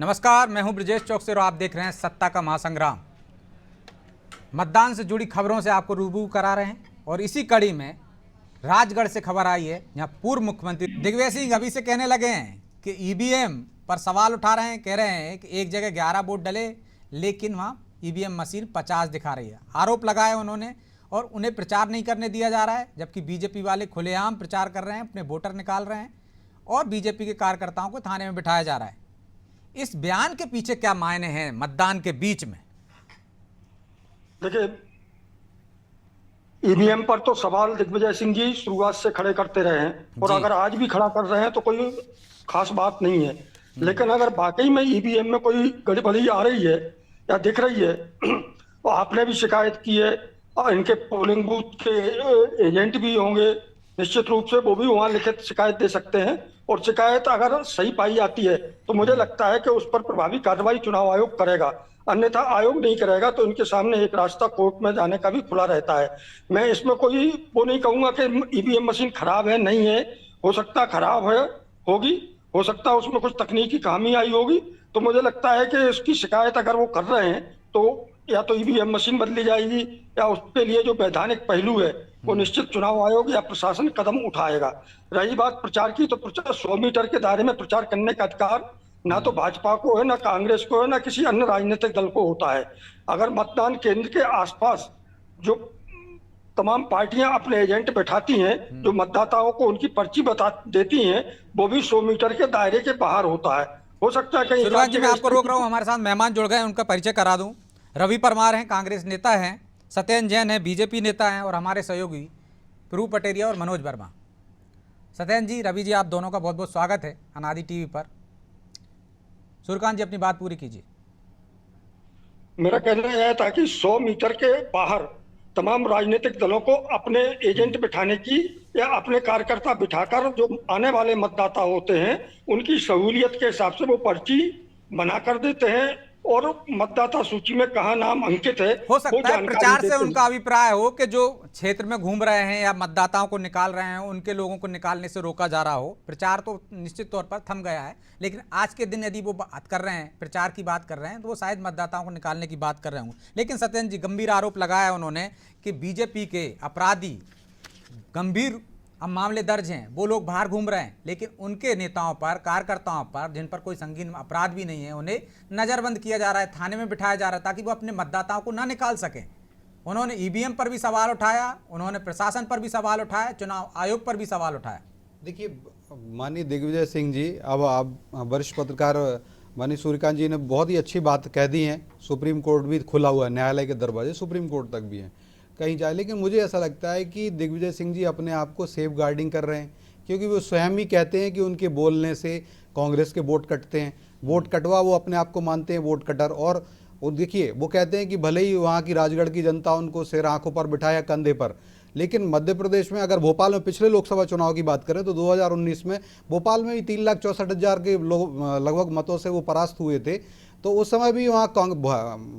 नमस्कार, मैं हूं ब्रजेश चौक से और आप देख रहे हैं सत्ता का महासंग्राम। मतदान से जुड़ी खबरों से आपको रूबरू करा रहे हैं और इसी कड़ी में राजगढ़ से खबर आई है, जहां पूर्व मुख्यमंत्री दिग्विजय सिंह अभी से कहने लगे हैं कि ईवीएम पर सवाल उठा रहे हैं। कह रहे हैं कि एक जगह 11 वोट डले लेकिन वहाँ ईवीएम मशीन 50 दिखा रही है। आरोप लगाए उन्होंने और उन्हें प्रचार नहीं करने दिया जा रहा है, जबकि बीजेपी वाले खुलेआम प्रचार कर रहे हैं, अपने वोटर निकाल रहे हैं और बीजेपी के कार्यकर्ताओं को थाने में बिठाया जा रहा है। इस बयान के पीछे क्या मायने हैं मतदान के बीच में? देखिए, ईवीएम पर तो सवाल दिग्विजय सिंह जी शुरुआत से खड़े करते रहे हैं और अगर आज भी खड़ा कर रहे हैं तो कोई खास बात नहीं है। लेकिन अगर वाकई में ईवीएम में कोई गड़बड़ी आ रही है या दिख रही है तो आपने भी शिकायत की है और इनके पोलिंग बूथ के एजेंट भी होंगे, निश्चित रूप से वो भी वहां लिखित शिकायत दे सकते हैं और शिकायत अगर सही पाई जाती है तो मुझे लगता है कि उस पर प्रभावी कार्रवाई चुनाव आयोग करेगा। अन्यथा आयोग नहीं करेगा तो उनके सामने एक रास्ता कोर्ट में जाने का भी खुला रहता है। मैं इसमें कोई वो नहीं कहूंगा कि ईवीएम मशीन खराब है, नहीं है, हो सकता खराब है, होगी, हो सकता है उसमें कुछ तकनीकी खामी आई होगी। तो मुझे लगता है कि इसकी शिकायत अगर वो कर रहे हैं तो या तो ईवीएम मशीन बदली जाएगी या उसके लिए जो वैधानिक पहलू है वो निश्चित चुनाव आयोग या प्रशासन कदम उठाएगा। रही बात प्रचार की, तो प्रचार 100 मीटर के दायरे में प्रचार करने का अधिकार ना तो भाजपा को है, ना कांग्रेस को है, ना किसी अन्य राजनीतिक दल को होता है। अगर मतदान केंद्र के आसपास जो तमाम पार्टियां अपने एजेंट बैठाती हैं जो मतदाताओं को उनकी पर्ची बता देती हैं, वो भी 100 मीटर के दायरे के बाहर होता है। हो सकता है कहीं शुरुआत जी मैं आपको रोक रहा हूं, हमारे साथ मेहमान जुड़ गए हैं, उनका परिचय करा दूं। रवि परमार हैं, कांग्रेस नेता हैं, सत्येंद्र जैन है, बीजेपी नेता हैं और हमारे सहयोगी ध्रुव पटेरिया और मनोज वर्मा। सत्येंद्र जी, रवि जी, आप दोनों का बहुत बहुत स्वागत है अनादि टीवी पर। सूर्यकांत जी, अपनी बात पूरी कीजिए। मेरा कहना यह है ताकि 100 मीटर के बाहर तमाम राजनीतिक दलों को अपने एजेंट बिठाने की या अपने कार्यकर्ता बिठाकर जो आने वाले मतदाता होते हैं उनकी सहूलियत के हिसाब से वो पर्ची बना कर देते हैं और मतदाता सूची में कहाँ नाम अंकित है हो सकता है प्रचार से उनका अभिप्राय हो कि जो क्षेत्र में घूम रहे हैं या मतदाताओं को निकाल रहे हैं उनके लोगों को निकालने से रोका जा रहा हो। प्रचार तो निश्चित तौर पर थम गया है, लेकिन आज के दिन यदि वो बात कर रहे हैं, प्रचार की बात कर रहे हैं, तो वो शायद मतदाताओं को निकालने की बात कर रहे होंगे। लेकिन सत्येंद्र जी, गंभीर आरोप लगाया उन्होंने कि बीजेपी के अपराधी, गंभीर अब मामले दर्ज हैं, वो लोग बाहर घूम रहे हैं, लेकिन उनके नेताओं पर, कार्यकर्ताओं पर, जिन पर कोई संगीन अपराध भी नहीं है, उन्हें नज़रबंद किया जा रहा है, थाने में बिठाया जा रहा है ताकि वो अपने मतदाताओं को ना निकाल सकें। उन्होंने ईवीएम पर भी सवाल उठाया, उन्होंने प्रशासन पर भी सवाल उठाया, चुनाव आयोग पर भी सवाल उठाया। देखिए, माननीय दिग्विजय सिंह जी, अब आप वरिष्ठ पत्रकार माननीय सूर्यकांत जी ने बहुत ही अच्छी बात कह दी है। सुप्रीम कोर्ट भी खुला हुआ है, न्यायालय के दरवाजे सुप्रीम कोर्ट तक भी हैं, कहीं जाए। लेकिन मुझे ऐसा लगता है कि दिग्विजय सिंह जी अपने आप को सेफ गार्डिंग कर रहे हैं, क्योंकि वो स्वयं ही कहते हैं कि उनके बोलने से कांग्रेस के वोट कटते हैं। वोट कटवा वो अपने आप को मानते हैं वोट कटर। और वो देखिए, वो कहते हैं कि भले ही वहाँ की राजगढ़ की जनता उनको सिर आंखों पर बिठाया कंधे पर, लेकिन मध्य प्रदेश में अगर भोपाल में पिछले लोकसभा चुनाव की बात करें तो 2019 में भोपाल में भी 3,64,000 के लोग लगभग मतों से वो परास्त हुए थे। तो उस समय भी वहाँ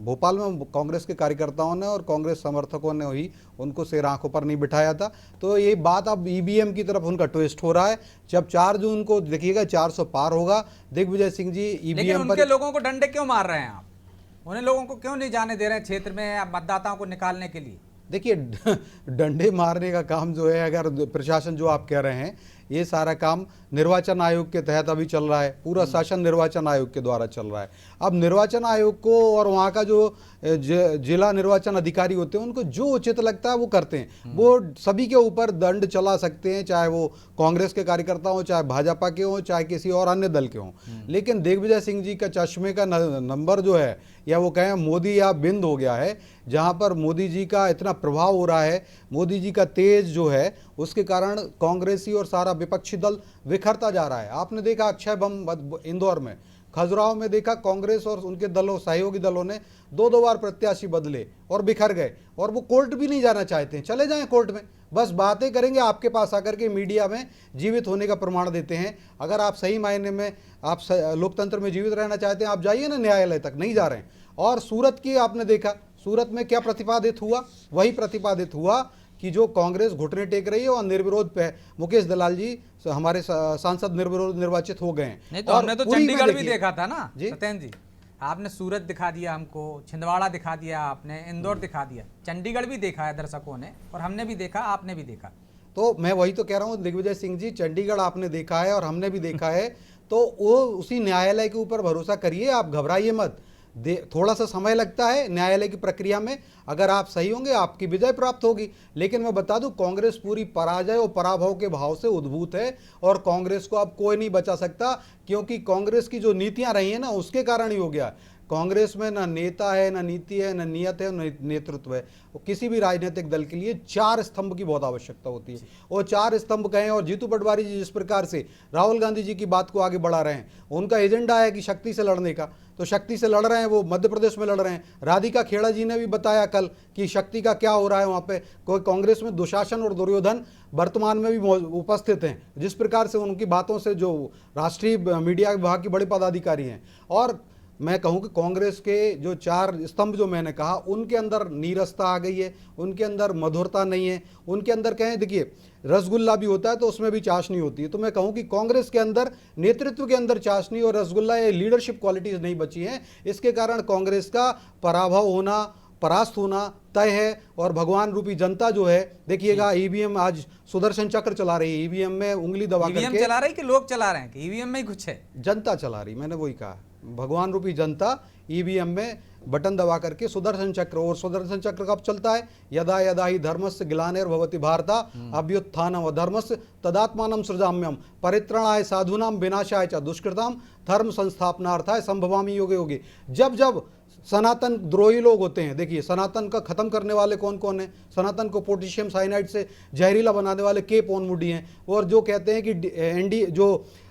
भोपाल में कांग्रेस के कार्यकर्ताओं ने और कांग्रेस समर्थकों ने ही उनको सिर आंखों पर नहीं बिठाया था। तो ये बात अब ईवीएम की तरफ उनका ट्विस्ट हो रहा है। जब 4 जून को देखिएगा 400 पार होगा, दिग्विजय सिंह जी ईवीएम पर। उनके लोगों को डंडे क्यों मार रहे हैं आप? उन्हें लोगों को क्यों नहीं जाने दे रहे हैं क्षेत्र में या मतदाताओं को निकालने के लिए? देखिए, डंडे मारने का काम जो है, अगर प्रशासन जो आप कह रहे हैं, ये सारा काम निर्वाचन आयोग के तहत अभी चल रहा है। पूरा शासन निर्वाचन आयोग के द्वारा चल रहा है। अब निर्वाचन आयोग को और वहाँ का जो जिला निर्वाचन अधिकारी होते हैं उनको जो उचित लगता है वो करते हैं। वो सभी के ऊपर दंड चला सकते हैं, चाहे वो कांग्रेस के कार्यकर्ता हो, चाहे भाजपा के हों, चाहे किसी और अन्य दल के हों। लेकिन दिग्विजय सिंह जी का चश्मे का नंबर जो है, या वो कहें मोदी या बिंद हो गया है, जहाँ पर मोदी जी का इतना प्रभाव हो रहा है, मोदी जी का तेज जो है, उसके कारण कांग्रेसी और सारा विपक्षी दल बिखरता जा रहा है। आपने देखा अक्षय बम इंदौर में, खजुराहो में देखा कांग्रेस और उनके दलों, सहयोगी दलों ने 2-2 बार प्रत्याशी बदले और बिखर गए। और वो कोर्ट भी नहीं जाना चाहते हैं, चले जाएं कोर्ट में, बस बातें करेंगे, आपके पास आकर के मीडिया में जीवित होने का प्रमाण देते हैं। अगर आप सही मायने में आप लोकतंत्र में जीवित रहना चाहते हैं, आप जाइए ना न्यायालय तक, नहीं जा रहे हैं। और सूरत की आपने देखा, सूरत में क्या प्रतिपादित हुआ? वही प्रतिपादित हुआ कि जो कांग्रेस घुटने टेक रही है और निर्विरोध पे मुकेश दलाल जी हमारे सांसद निर्विरोध निर्वाचित हो गए हैं। नहीं तो और हमने तो पूरी में चंडीगढ़ भी देखिए- देखा था ना जी? सत्येंद्र जी, आपने सूरत दिखा दिया हमको, छिंदवाड़ा दिखा दिया आपने, इंदौर दिखा दिया, चंडीगढ़ भी देखा है दर्शकों ने, और हमने भी देखा, आपने भी देखा। तो मैं वही तो कह रहा हूँ दिग्विजय सिंह जी, चंडीगढ़ आपने देखा है और हमने भी देखा है, तो वो उसी न्यायालय के ऊपर भरोसा करिए, आप घबराइए मत। थोड़ा सा समय लगता है न्यायालय की प्रक्रिया में, अगर आप सही होंगे आपकी विजय प्राप्त होगी। लेकिन मैं बता दूं कांग्रेस पूरी पराजय और पराभव के भाव से उद्भूत है और कांग्रेस को अब कोई नहीं बचा सकता, क्योंकि कांग्रेस की जो नीतियां रही हैं ना उसके कारण ही हो गया। कांग्रेस में ना नेता है, ना नीति है, ना नियत है, ना नेतृत्व है। किसी भी राजनीतिक दल के लिए 4 स्तंभ की बहुत आवश्यकता होती है, और 4 स्तंभ कहें। और जीतू पटवारी जी जिस प्रकार से राहुल गांधी जी की बात को आगे बढ़ा रहे हैं, उनका एजेंडा है कि शक्ति से लड़ने का, तो शक्ति से लड़ रहे हैं, वो मध्य प्रदेश में लड़ रहे हैं। राधिका खेड़ा जी ने भी बताया कल कि शक्ति का क्या हो रहा है वहाँ पे। कोई कांग्रेस में दुशासन और दुर्योधन वर्तमान में भी उपस्थित हैं, जिस प्रकार से उनकी बातों से जो राष्ट्रीय मीडिया विभाग के बड़े पदाधिकारी हैं। और मैं कहूं कि कांग्रेस के जो 4 स्तंभ जो मैंने कहा, उनके अंदर नीरसता आ गई है, उनके अंदर मधुरता नहीं है, उनके अंदर कहें, देखिए रसगुल्ला भी होता है तो उसमें भी चाशनी होती है। तो मैं कहूं कि कांग्रेस के अंदर नेतृत्व के अंदर चाशनी और रसगुल्ला, ये लीडरशिप क्वालिटीज नहीं बची हैं। इसके कारण कांग्रेस का पराभव होना, परास्त होना तय है। और भगवान रूपी जनता जो है, देखिएगा ईवीएम आज सुदर्शन चक्र चला रही है, ईवीएम में उंगली दबा ईवीएम करके चला रही कि लोग चला रहे हैं, कि ईवीएम में ही कुछ है? जनता चला रही, मैंने वही कहा, भगवान रूपी जनता ईवीएम में बटन दबा करके सुदर्शन चक्र। और सुदर्शन चक्र कब चलता है? यदा यदा ही धर्मस्य ग्लानिर्भवति भारता अभ्युत्थानम अधर्मस्य तदात्मानं सृजाम्यहम् परित्राणाय साधूनां विनाशाय च दुष्कृतां धर्म संस्थापनार्थाय संभवामि योगे योगे। जब जब सनातन द्रोही लोग होते हैं, देखिए सनातन का खत्म करने वाले कौन कौन है? सनातन को पोटेशियम साइनाइड से जहरीला बनाने वाले के पॉन मुडी हैं, और जो कहते हैं कि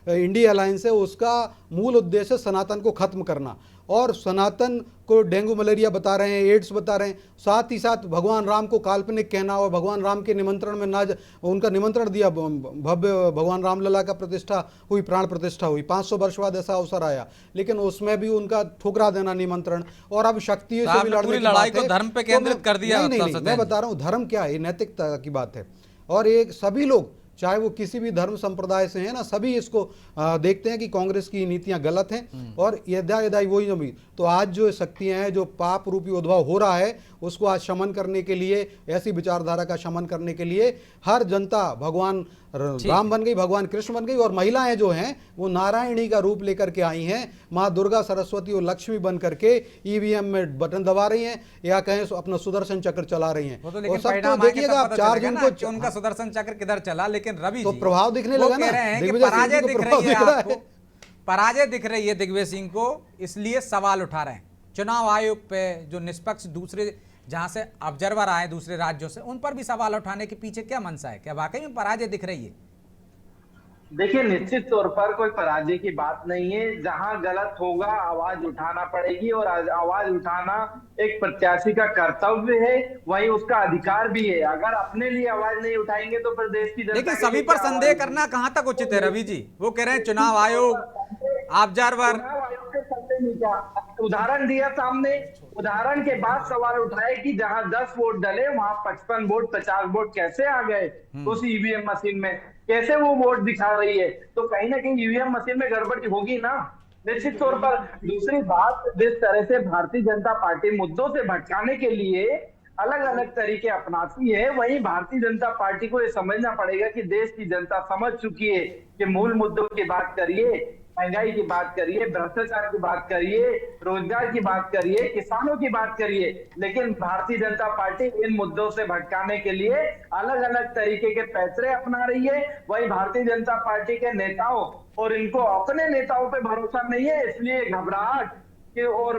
इंडिया अलायंस है उसका मूल उद्देश्य सनातन को खत्म करना, और सनातन को डेंगू मलेरिया बता रहे हैं, एड्स बता रहे हैं। साथ ही साथ भगवान राम को काल्पनिक कहना, और भगवान राम के निमंत्रण में ना उनका निमंत्रण दिया, भव्य भगवान रामलला का प्रतिष्ठा हुई, प्राण प्रतिष्ठा हुई, 500 वर्ष बाद ऐसा अवसर आया, लेकिन उसमें भी उनका ठुकरा देना निमंत्रण। और अब शक्तियों से भी लड़ने की लड़ाई बात को धर्म पे केंद्रित कर दिया। नहीं, मैं बता रहा हूँ धर्म क्या है, नैतिकता की बात है। और एक सभी लोग, चाहे वो किसी भी धर्म संप्रदाय से हैं ना, सभी इसको देखते हैं कि कांग्रेस की नीतियां गलत हैं। और यदा यदा वही जमी, तो आज जो शक्तियां हैं, जो पाप रूपी उद्भव हो रहा है, उसको आज शमन करने के लिए, ऐसी विचारधारा का शमन करने के लिए हर जनता भगवान राम बन गई, भगवान कृष्ण बन गई। और महिलाएं जो हैं वो नारायणी का रूप लेकर के आई हैं, माँ दुर्गा, सरस्वती और लक्ष्मी बन करके ईवीएम में बटन दबा रही हैं, या कहें अपना सुदर्शन चक्र चला रही हैं। तो लेकिन सब परिणाम तो आएंगे देखिएगा तब आप पता 4 चलेगा जून ना को कि उनका सुदर्शन चक्र किधर चला। लेकिन रवि तो जी प्रभाव दिखने वो लगा ना, कह रहे हैं कि दिग्विजय सिंह पराजय को दिख प्रभाव रही है दिख रहा आपको, पराजय दिख रही है दिग्विजय सिंह को, इसलिए सवाल उठा रहे हैं चुनाव आयोग पे, जो निष्पक्ष दूसरे जहां से ऑब्जर्वर आए दूसरे राज्यों से, उन पर भी सवाल उठाने के पीछे क्या मंशा है? क्या वाकई में पराजय दिख रही है? देखिए, निश्चित तौर पर कोई पराजय की बात नहीं है। जहां गलत होगा आवाज उठाना पड़ेगी, और आवाज उठाना एक प्रत्याशी का कर्तव्य है, वही उसका अधिकार भी है। अगर अपने लिए आवाज नहीं उठाएंगे तो फिर देश की जनता लेकिन के सभी लिए पर क्या संदेह आवाज करना कहां तक उचित है रवि जी? वो कह रहे हैं चुनाव आयोग, ऑब्जर्वर। चुनाव आयोग के संदेह नहीं क्या? उदाहरण दिया सामने, उदाहरण के बाद सवाल उठाए कि जहां 10 वोट डले वहां 55 वोट 50 वोट कैसे आ गए उस ईवीएम मशीन में, कैसे वो वोट दिखा रही है? तो कहीं ना कहीं ईवीएम मशीन में गड़बड़ी होगी ना, निश्चित तौर पर। दूसरी बात, जिस तरह से भारतीय जनता पार्टी मुद्दों से भटकाने के लिए अलग अलग तरीके अपनाती है, वहीं भारतीय जनता पार्टी को ये समझना पड़ेगा कि देश की जनता समझ चुकी है कि मूल मुद्दों की बात करिए, महंगाई की बात करिए, भ्रष्टाचार की बात करिए, रोजगार की बात करिए, किसानों की बात करिए, लेकिन भारतीय जनता पार्टी इन मुद्दों से भटकाने के लिए अलग अलग तरीके के पैतरे अपना रही है। वही भारतीय जनता पार्टी के नेताओं, और इनको अपने नेताओं पे भरोसा नहीं है, इसलिए घबराहट के और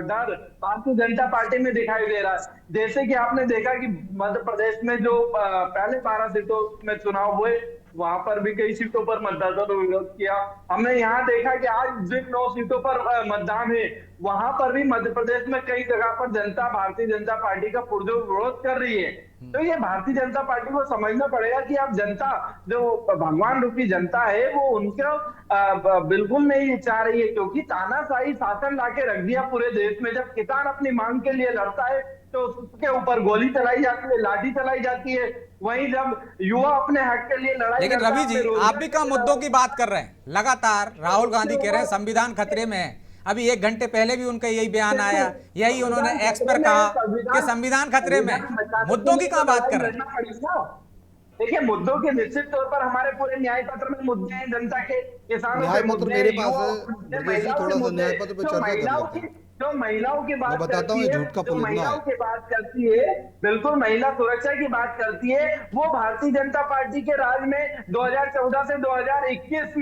डर भारतीय जनता पार्टी में दिखाई दे रहा है। जैसे कि आपने देखा कि मध्य प्रदेश में जो पहले 12 सीटों में चुनाव हुए, वहां पर भी कई सीटों पर मतदाताओं ने विरोध किया। हमने यहाँ देखा कि आज जिन 9 सीटों पर मतदान है, वहां पर भी मध्य प्रदेश में कई जगह पर जनता भारतीय जनता पार्टी का पुरजोर विरोध कर रही है। तो ये भारतीय जनता पार्टी को समझना पड़ेगा कि अब जनता, जो भगवान रूपी जनता है, वो उनको बिल्कुल नहीं चाह रही है, क्योंकि तानाशाही शासन लाके रख दिया पूरे देश में। जब किसान अपनी मांग के लिए लड़ता है तो उसके ऊपर गोली चलाई जाती है, लाठी चलाई जाती है। वहीं जब युवा अपने हक के लिए लड़ाई लेकिन करता है, रवि अपने जी, रोजगार आप भी कम के लिए मुद्दों की बात कर रहे हैं। लगातार राहुल गांधी कह रहे हैं संविधान खतरे में है। अभी 1 घंटे पहले भी उनका यही बयान आया, यही उन्होंने एक्स पर कहा कि संविधान खतरे में है। मुद्दों की कहां बात कर रहे हैं? देखिए, मुद्दों के निश्चित तौर पर हमारे पूरे न्याय पत्र में मुद्दे हैं, जनता के, किसानों न्याय के पत्र मुद्दे, मेरे पास युवाओं है। के मुद्दे, ब्रजेश जी, महिलाओं के थोड़ा सा मुद्दे। न्याय पत्र पे जो चर्चा कर महिलाओं लेते की हैं। जो महिलाओं की मैं बात बताता करती हूँ, ये है, झूठ का जो पुलिंदा महिलाओं है। की बात करती है, बिल्कुल महिला सुरक्षा की बात करती है, वो भारतीय जनता पार्टी के राज में 2014 से 2021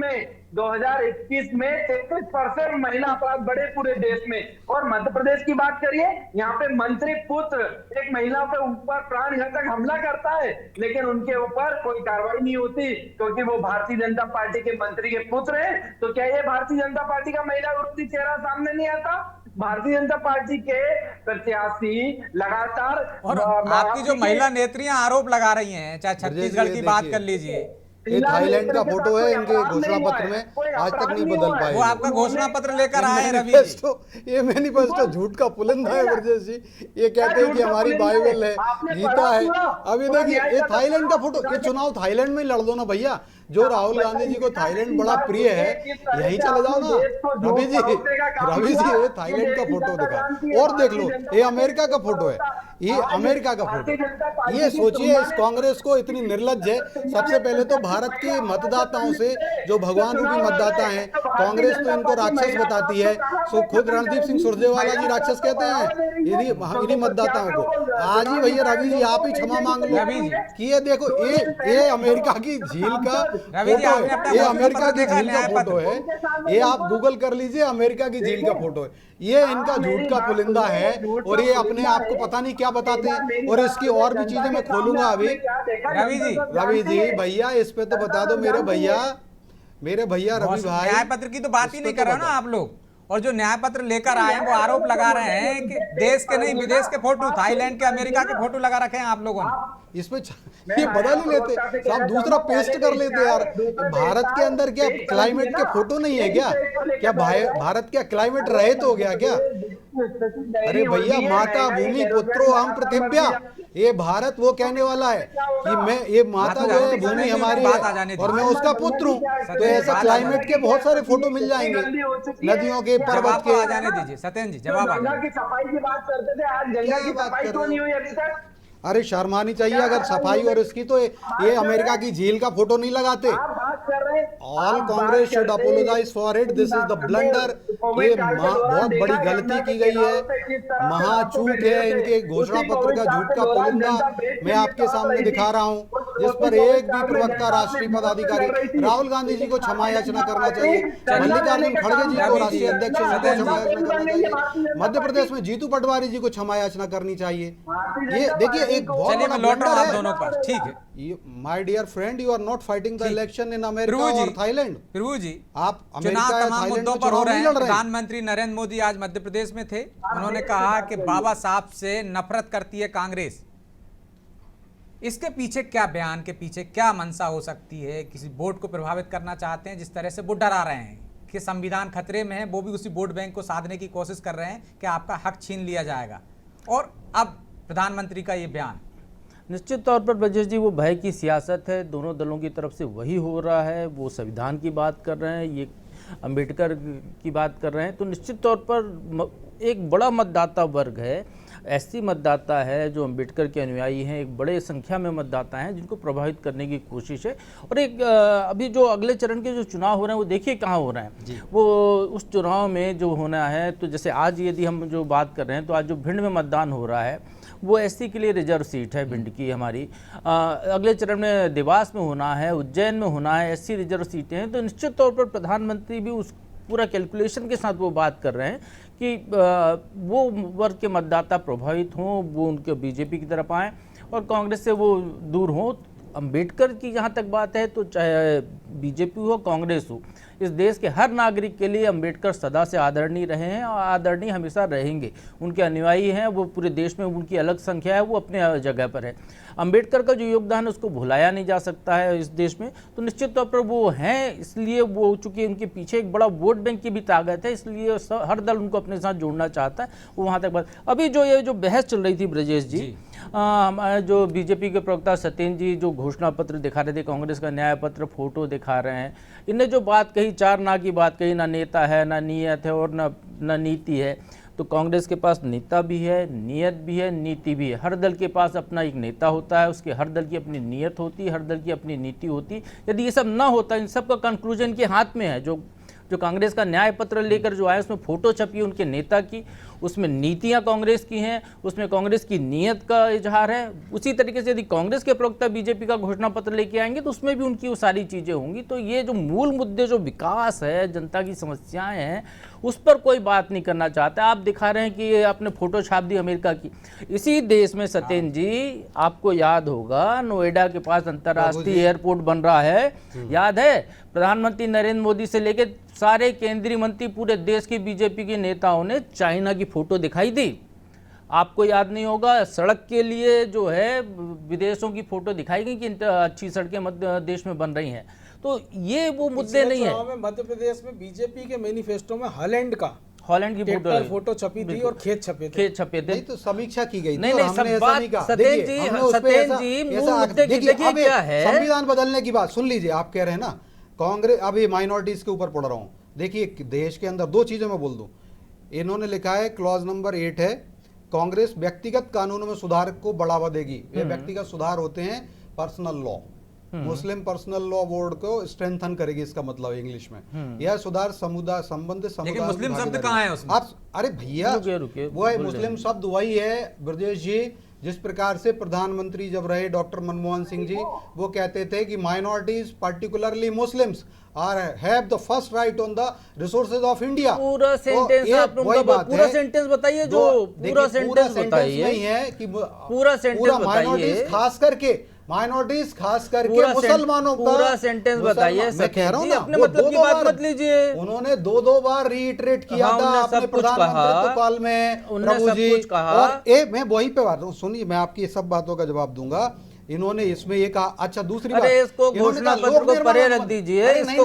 में 33% महिला अपराध बढ़े पूरे देश में। और मध्य प्रदेश की बात करिए, यहाँ पे मंत्री पुत्र एक महिला पे ऊपर प्राण घातक हमला करता है, लेकिन उनके ऊपर कोई कार्रवाई नहीं होती, क्योंकि वो भारतीय जनता पार्टी के मंत्री के पुत्र हैं। तो क्या ये भारतीय जनता पार्टी का महिला विरोधी चेहरा सामने नहीं आता? भारतीय जनता पार्टी के प्रत्याशी लगातार और आपकी जो महिला नेत्रियां आरोप लगा रही हैं, चाहे ब्रजेश जी, छत्तीसगढ़ ये की बात कर देखिए, लीजिए, ये थाईलैंड का फोटो है, इनके अपराध घोषणा नहीं हुआ पत्र है, में कोई आज तक अपराध नहीं नहीं बदल हुआ है। पाए वो लोग। आपका घोषणा पत्र लेकर ये आए हैं रवि जी। ये मैनिफेस्टो झूठ का पुलिंदा है ब्रजेश जी। ये कहते हैं कि हमारी बाइबल है, गीता है। अभी देखिए, ये थाईलैंड का फोटो, ये चुनाव थाईलैंड में लड़ दो ना भैया। जो राहुल गांधी जी को थाईलैंड बड़ा प्रिय है, यहीं चले जाओ ना। रवि जी, ये थाईलैंड का फोटो दिखा, और देख लो, ये अमेरिका का फोटो है, ये अमेरिका का फोटो। ये सोचिए, इस कांग्रेस को इतनी निर्लज्ज है। सबसे पहले तो भारत के मतदाताओं से, जो भगवान रूपी मतदाता हैं, कांग्रेस तो इनको राक्षस बताती है। सो खुद रणदीप सिंह सुरजेवाला जी राक्षस कहते हैं इन्हीं मतदाताओं को। आज ही भैया रवि जी, आप ही क्षमा मांग लो रवि जी। कि ये देखो, ये अमेरिका की झील का रवि जी, फोटो आपने अपना है। ये घोषणा अमेरिका पत्र की देखा, झील का न्याय फोटो पत्र? है। ये आप गूगल कर लीजिए, अमेरिका की झील का फोटो है। ये इनका झूठ का पुलिंदा है, और ये अपने आप को पता नहीं क्या बताते हैं। और इसकी और भी चीजें मैं खोलूंगा अभी। रवि जी भैया, इस पे तो बता दो मेरे भैया रवि भाई। न्याय पत्र की तो बात ही इस पे नहीं तो कर रहे हो ना बताओ। आप लोग। और जो न्याय पत्र लेकर आए हैं, वो आरोप लगा रहे हैं कि देश के नहीं विदेश के फोटो, थाईलैंड के, अमेरिका के फोटो लगा रखे हैं आप लोगों ने। इसमें ये बदल ही लेते साहब, दूसरा पेस्ट कर लेते यार। भारत के अंदर क्या क्लाइमेट के फोटो नहीं है क्या भारत क्या क्लाइमेट रहित हो गया क्या? अरे भैया, माता भूमि पुत्रो अहम पृथिव्या, ये भारत वो कहने वाला है कि मैं, ये माता जो है भूमि हमारी है और मैं उसका पुत्र हूँ। तो ऐसा क्लाइमेट के बहुत सारे फोटो मिल जाएंगे, नदियों के, पर्वत जवाब तो आ के। जाने दीजिए सत्येंद्र जी, जवाब आ गंगा जाने। की सफाई की बात करते थे, आज गंगा की बात सफाई कर क्यों रहे नहीं हो? हुई अभी तक? अरे शर्म आनी चाहिए अगर सफाई और इसकी, तो ये अमेरिका की झील का फोटो नहीं लगाते। आप बात कर रहे हैं, all Congress should apologise for it, this is the blunder. ये बहुत बड़ी गलती की गई है, महाचूक है इनके घोषणा पत्र का झूठ का पुलिंदा। मैं आपके सामने दिखा रहा हूँ, जिस पर एक भी प्रवक्ता, राष्ट्रीय पदाधिकारी, राहुल गांधी जी को क्षमा याचना करना चाहिए, मल्लिकार्जुन खड़गे जी को, राष्ट्रीय अध्यक्ष, उनको क्षमा याचना करना चाहिए, मध्य प्रदेश में जीतू पटवारी जी को क्षमा याचना करनी चाहिए। ये देखिए, एक बहुत चलिए, बड़ा मैं लौट रहा हूं ब्लंडर आप है। दोनों के पास, ठीक है। My dear friend, you are not fighting the election in America प्रभु और जी, थाईलैंड। प्रभु जी, आप चुनाव अमेरिका या तमाम थाईलैंड मुद्दों में पर हो चुनाव रहे नहीं हैं। लड़ रहे हैं। प्रधानमंत्री नरेंद्र मोदी आज मध्य प्रदेश में थे। उन्होंने कहा कि बाबा साहब से नफरत करती है कांग्रेस। इसके पीछे क्या, बयान के पीछे क्या मंशा हो सकती है? किसी वोट को प्रभावित करना चाहते हैं, जिस तरह से वो डरा रहे हैं कि संविधान खतरे में है, वो भी उसी वोट बैंक को साधने की कोशिश कर रहे हैं कि आपका हक छीन लिया जाएगा। और अब प्रधानमंत्री का ये बयान, निश्चित तौर पर ब्रजेश जी, वो भय की सियासत है, दोनों दलों की तरफ से वही हो रहा है। वो संविधान की बात कर रहे हैं, ये अंबेडकर की बात कर रहे हैं। तो निश्चित तौर पर एक बड़ा मतदाता वर्ग है, एससी मतदाता है, जो अंबेडकर के अनुयायी हैं, एक बड़े संख्या में मतदाता हैं जिनको प्रभावित करने की कोशिश है। और एक अभी जो अगले चरण के जो चुनाव हो रहे हैं, वो देखिए कहाँ हो रहे हैं। वो उस चुनाव में जो होना है, तो जैसे आज यदि हम जो बात कर रहे हैं, तो आज जो भिंड में मतदान हो रहा है, वो एससी के लिए रिजर्व सीट है भिंड की हमारी। अगले चरण में देवास में होना है, उज्जैन में होना है, एससी रिजर्व सीटें हैं। तो निश्चित तौर पर प्रधानमंत्री भी उस पूरा कैलकुलेशन के साथ वो बात कर रहे हैं कि वो वर्ग के मतदाता प्रभावित हों, वो उनके बीजेपी की तरफ आएँ और कांग्रेस से वो दूर हों। अंबेडकर की जहाँ तक बात है, तो चाहे बीजेपी हो कांग्रेस हो, इस देश के हर नागरिक के लिए अंबेडकर सदा से आदरणीय रहे हैं और आदरणीय हमेशा रहेंगे। उनके अनुयायी हैं, वो पूरे देश में उनकी अलग संख्या है, वो अपने जगह पर है। अंबेडकर का जो योगदान है उसको भुलाया नहीं जा सकता है इस देश में। तो निश्चित तौर पर वो हैं, इसलिए वो चूंकि उनके पीछे एक बड़ा वोट बैंक की भी ताकत है, इसलिए हर दल उनको अपने साथ जोड़ना चाहता है। वो वहाँ तक बात। अभी जो ये जो बहस चल रही थी ब्रजेश जी, जो बीजेपी के प्रवक्ता सत्येंद्र जी जो घोषणा पत्र दिखा रहे थे, कांग्रेस का न्याय पत्र फोटो दिखा रहे हैं, इनने जो बात कही, चार ना की बात कही, ना नेता है, ना नियत है और ना नीति है। तो कांग्रेस के पास नेता भी है, नियत भी है, नीति भी है। हर दल के पास अपना एक नेता होता है, उसके हर दल की अपनी नियत होती है, हर दल की अपनी नीति होती है। यदि ये सब ना होता, इन सब का कंक्लूजन के हाथ में है। जो कांग्रेस का न्याय पत्र लेकर जो आया, उसमें फोटो छपी उनके नेता की, उसमें नीतियां कांग्रेस की हैं, उसमें कांग्रेस की नीयत का इजहार है। उसी तरीके से यदि कांग्रेस के प्रवक्ता बीजेपी का घोषणा पत्र लेके आएंगे तो उसमें भी उनकी वो सारी चीजें होंगी। तो ये जो मूल मुद्दे, जो विकास है, जनता की समस्याएं हैं, उस पर कोई बात नहीं करना चाहता। आप दिखा रहे हैं कि ये आपने फोटो छाप दी अमेरिका की। इसी देश में सत्येंद्र जी, आपको याद होगा, नोएडा के पास अंतर्राष्ट्रीय एयरपोर्ट बन रहा है, याद है? प्रधानमंत्री नरेंद्र मोदी से लेकर सारे केंद्रीय मंत्री, पूरे देश के बीजेपी के नेताओं ने चाइना की फोटो दिखाई दी। आपको याद नहीं होगा, सड़क के लिए जो है विदेशों की फोटो दिखाई गई कि अच्छी सड़कें मध्य देश में बन रही हैं। तो ये वो मुद्दे नहीं है। मध्य प्रदेश में बीजेपी के मैनिफेस्टो में हॉलैंड की फोटो छपी थी और खेत छपे थे। नहीं तो समीक्षा की गई। नहीं, सब बात सत्येंद्र जी मूल मुद्दे की देखिए क्या है। संविधान बदलने की बात सुन लीजिए। आप कह रहे हैं ना कांग्रेस, अभी माइनॉरिटीज के ऊपर पढ़ रहा हूं। देखिए देश के अंदर दो चीजें मैं बोल दूं, इन्होंने लिखा है क्लॉज नंबर 8 है, कांग्रेस व्यक्तिगत कानूनों में सुधार को बढ़ावा देगी। ये व्यक्तिगत सुधार होते हैं पर्सनल लॉ, मुस्लिम पर्सनल लॉ बोर्ड को स्ट्रेंथन करेगी, इसका मतलब इंग्लिश में। यह सुधार समुदाय संबंधित समुदाय। लेकिन मुस्लिम शब्द कहाँ है उसमें? आप अरे भैया वो है मुस्लिम शब्द वही है ब्रजेश जी, जिस प्रकार से प्रधानमंत्री जब रहे डॉक्टर मनमोहन सिंह जी, वो कहते थे कि minorities particularly Muslims are have the first right on the resources of India. पूरा सेंटेंस आप लोग पूरा सेंटेंस बताइए, जो पूरा सेंटेंस बताइए। नहीं है कि पूरा सेंटेंस बताइए, माइनॉरिटीज खास करके मुसलमानों का पूरा सेंटेंस बताइए। मैं कह रहा हूं ना, अपने मतलब की बात मत लीजिए। उन्होंने दो बार रीइटरेट किया था अपने प्रधानमंत्री काल में, प्रभु जी। और मैं वहीं पे बात, सुनिए मैं आपकी सब बातों का जवाब दूंगा। इन्होंने इसमें ये कहा, अच्छा दूसरी बात, इसको घोषणा पत्र को परे रख दीजिए। इसको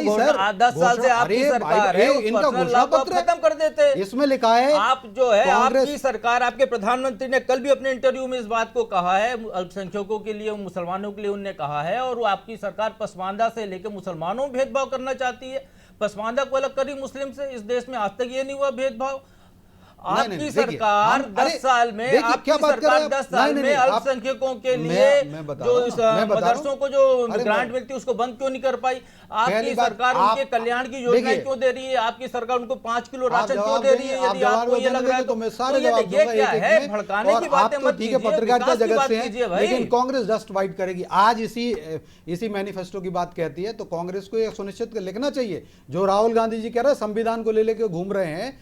10 साल से आपकी सरकार है, इनका घोषणा पत्र खत्म कर देते। इसमें लिखा है आप जो है आपकी सरकार, आपके प्रधानमंत्री ने कल भी अपने इंटरव्यू में इस बात को कहा है, अल्पसंख्यकों के लिए, मुसलमानों के लिए उन्होंने कहा है। और आपकी सरकार पसमानदा से लेकर मुसलमानों में भेदभाव करना चाहती है। पसमानदा को अलग करी मुस्लिम से। इस देश में आज तक ये नहीं हुआ भेदभाव। आपकी सरकार 10 साल में, आपकी सरकार 10 साल में अल्पसंख्यकों के लिए जो मदरसों को जो ग्रांट मिलती है उसको बंद क्यों नहीं कर पाई? आपकी सरकार उनके कल्याण की योजनाएं क्यों दे रही है? आपकी सरकार उनको 5 किलो राशन क्यों दे रही है? यदि आपको ये लग रहा है तो मैं सारे जवाब दूंगा। क्या है भड़काने की बातें मत कीजिए, पत्रकारिता जगत से हैं, लेकिन कांग्रेस जस्ट वाइट करेगी। आज इसी मैनिफेस्टो की बात कहती है, तो कांग्रेस को यह सुनिश्चित लिखना चाहिए, जो राहुल गांधी जी कह रहे हैं संविधान को ले लेके घूम रहे हैं।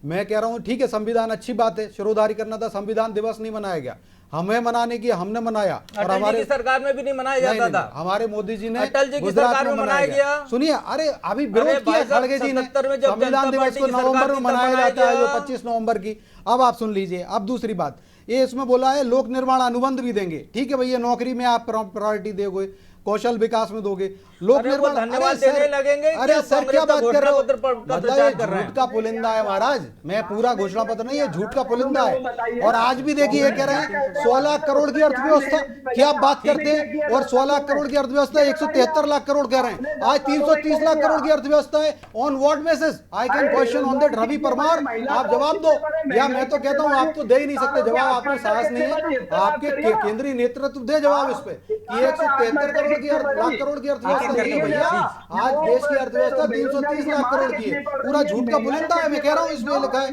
मैं कह रहा हूं ठीक है, संविधान अच्छी बात है, शिरोधारी करना था, संविधान दिवस नहीं मनाया गया, हमें मनाने की हमने मनाया। और हमारी सरकार में भी नहीं मनाया जाता था। हमारे मोदी जी ने, अटल जी की सरकार में मनाया गया। सुनिए, अरे अभी विरोध किया खड़गे जी ने, संविधान दिवस को नवंबर में मनाया जाता है, जो 25 नवंबर की। अब आप सुन लीजिए, अब दूसरी बात ये इसमें बोला है लोक निर्माण अनुबंध भी देंगे। ठीक है भैया, नौकरी में आप प्रायोरिटी दोगे, कौशल विकास में दोगे, लोक निर्माण धन्यवाद देने लगेंगे। अरे सर क्या बात कर रहे हो? झूठ का पुलिंदा है महाराज, मैं पूरा घोषणा पत्र नहीं है, झूठ का पुलिंदा है। और आज भी देखिए कह रहे हैं 16 करोड़ की अर्थव्यवस्था, क्या बात करते हैं? और 16 करोड़ की अर्थव्यवस्था 173 लाख करोड़ कह रहे हैं, आज 330 लाख करोड़ की अर्थव्यवस्था है। On what basis? I can question on that. Ravi Parmar, आप जवाब दो। या मैं तो कहता हूं आप तो दे ही नहीं सकते जवाब, आपने साहस नहीं है। आपके केंद्रीय नेतृत्व दे जवाब इस पे कि 173 लाख करोड़ की अर्थव्यवस्था नहीं है भैया। आज देश की अर्थव्यवस्था 330 लाख करोड़ की है। पूरा झूठ का पुलिंदा है, मैं कह रहा हूँ, इसमें लिखा है।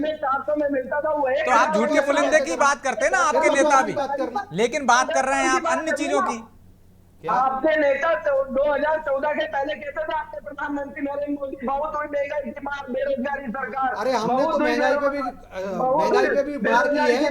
तो आप झूठ के पुलिंदे की बात करते हैं ना, आपके नेता भी, लेकिन बात कर रहे हैं आप अन्य चीजों की। आपके नेता 2014 के पहले कहते थे आपके प्रधानमंत्री नरेंद्र मोदी बहुत हुई महंगाई की मार, बेरोजगारी सरकार। अरे हमने तो महंगाई पे भी मार की है,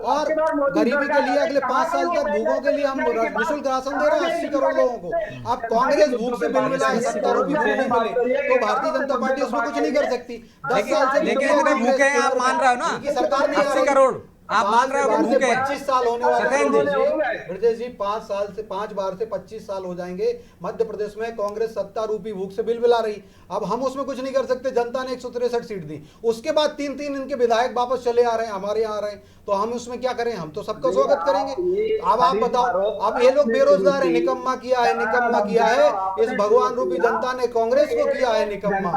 और गरीबी के लिए अगले 5 साल तक भूखों के लिए हम निःशुल्क राशन दे रहे हैं 80 करोड़ लोगों को। अब कांग्रेस भूख से बिल मिला है, 70 रुपये नहीं मिले तो भारतीय जनता पार्टी उसमें कुछ नहीं कर सकती। 10 साल से लेकिन इतने भूखे हैं, आप मान रहे हो ना, उनकी सरकार नहीं आ 80 रही। करोड़ आप मान रहे हो कि भूखे हैं। 25 साल होने वाले सत्येंद्र हैं ब्रजेश जी, 5 बार से 25 साल हो जाएंगे। मध्य प्रदेश में कांग्रेस 70 रुपये भूख से बिल मिला रही, अब हम उसमें कुछ नहीं कर सकते। जनता ने 163 सीट दी, उसके बाद 3-3 इनके विधायक वापस चले आ रहे हैं, हमारे यहाँ आ रहे हैं, तो हम उसमें क्या करें? हम तो सबका स्वागत करेंगे। अब आप बताओ, अब ये लोग बेरोजगार है, निकम्मा किया है, निकम्मा किया है इस भगवान रूपी जनता ने कांग्रेस को किया है निकम्मा,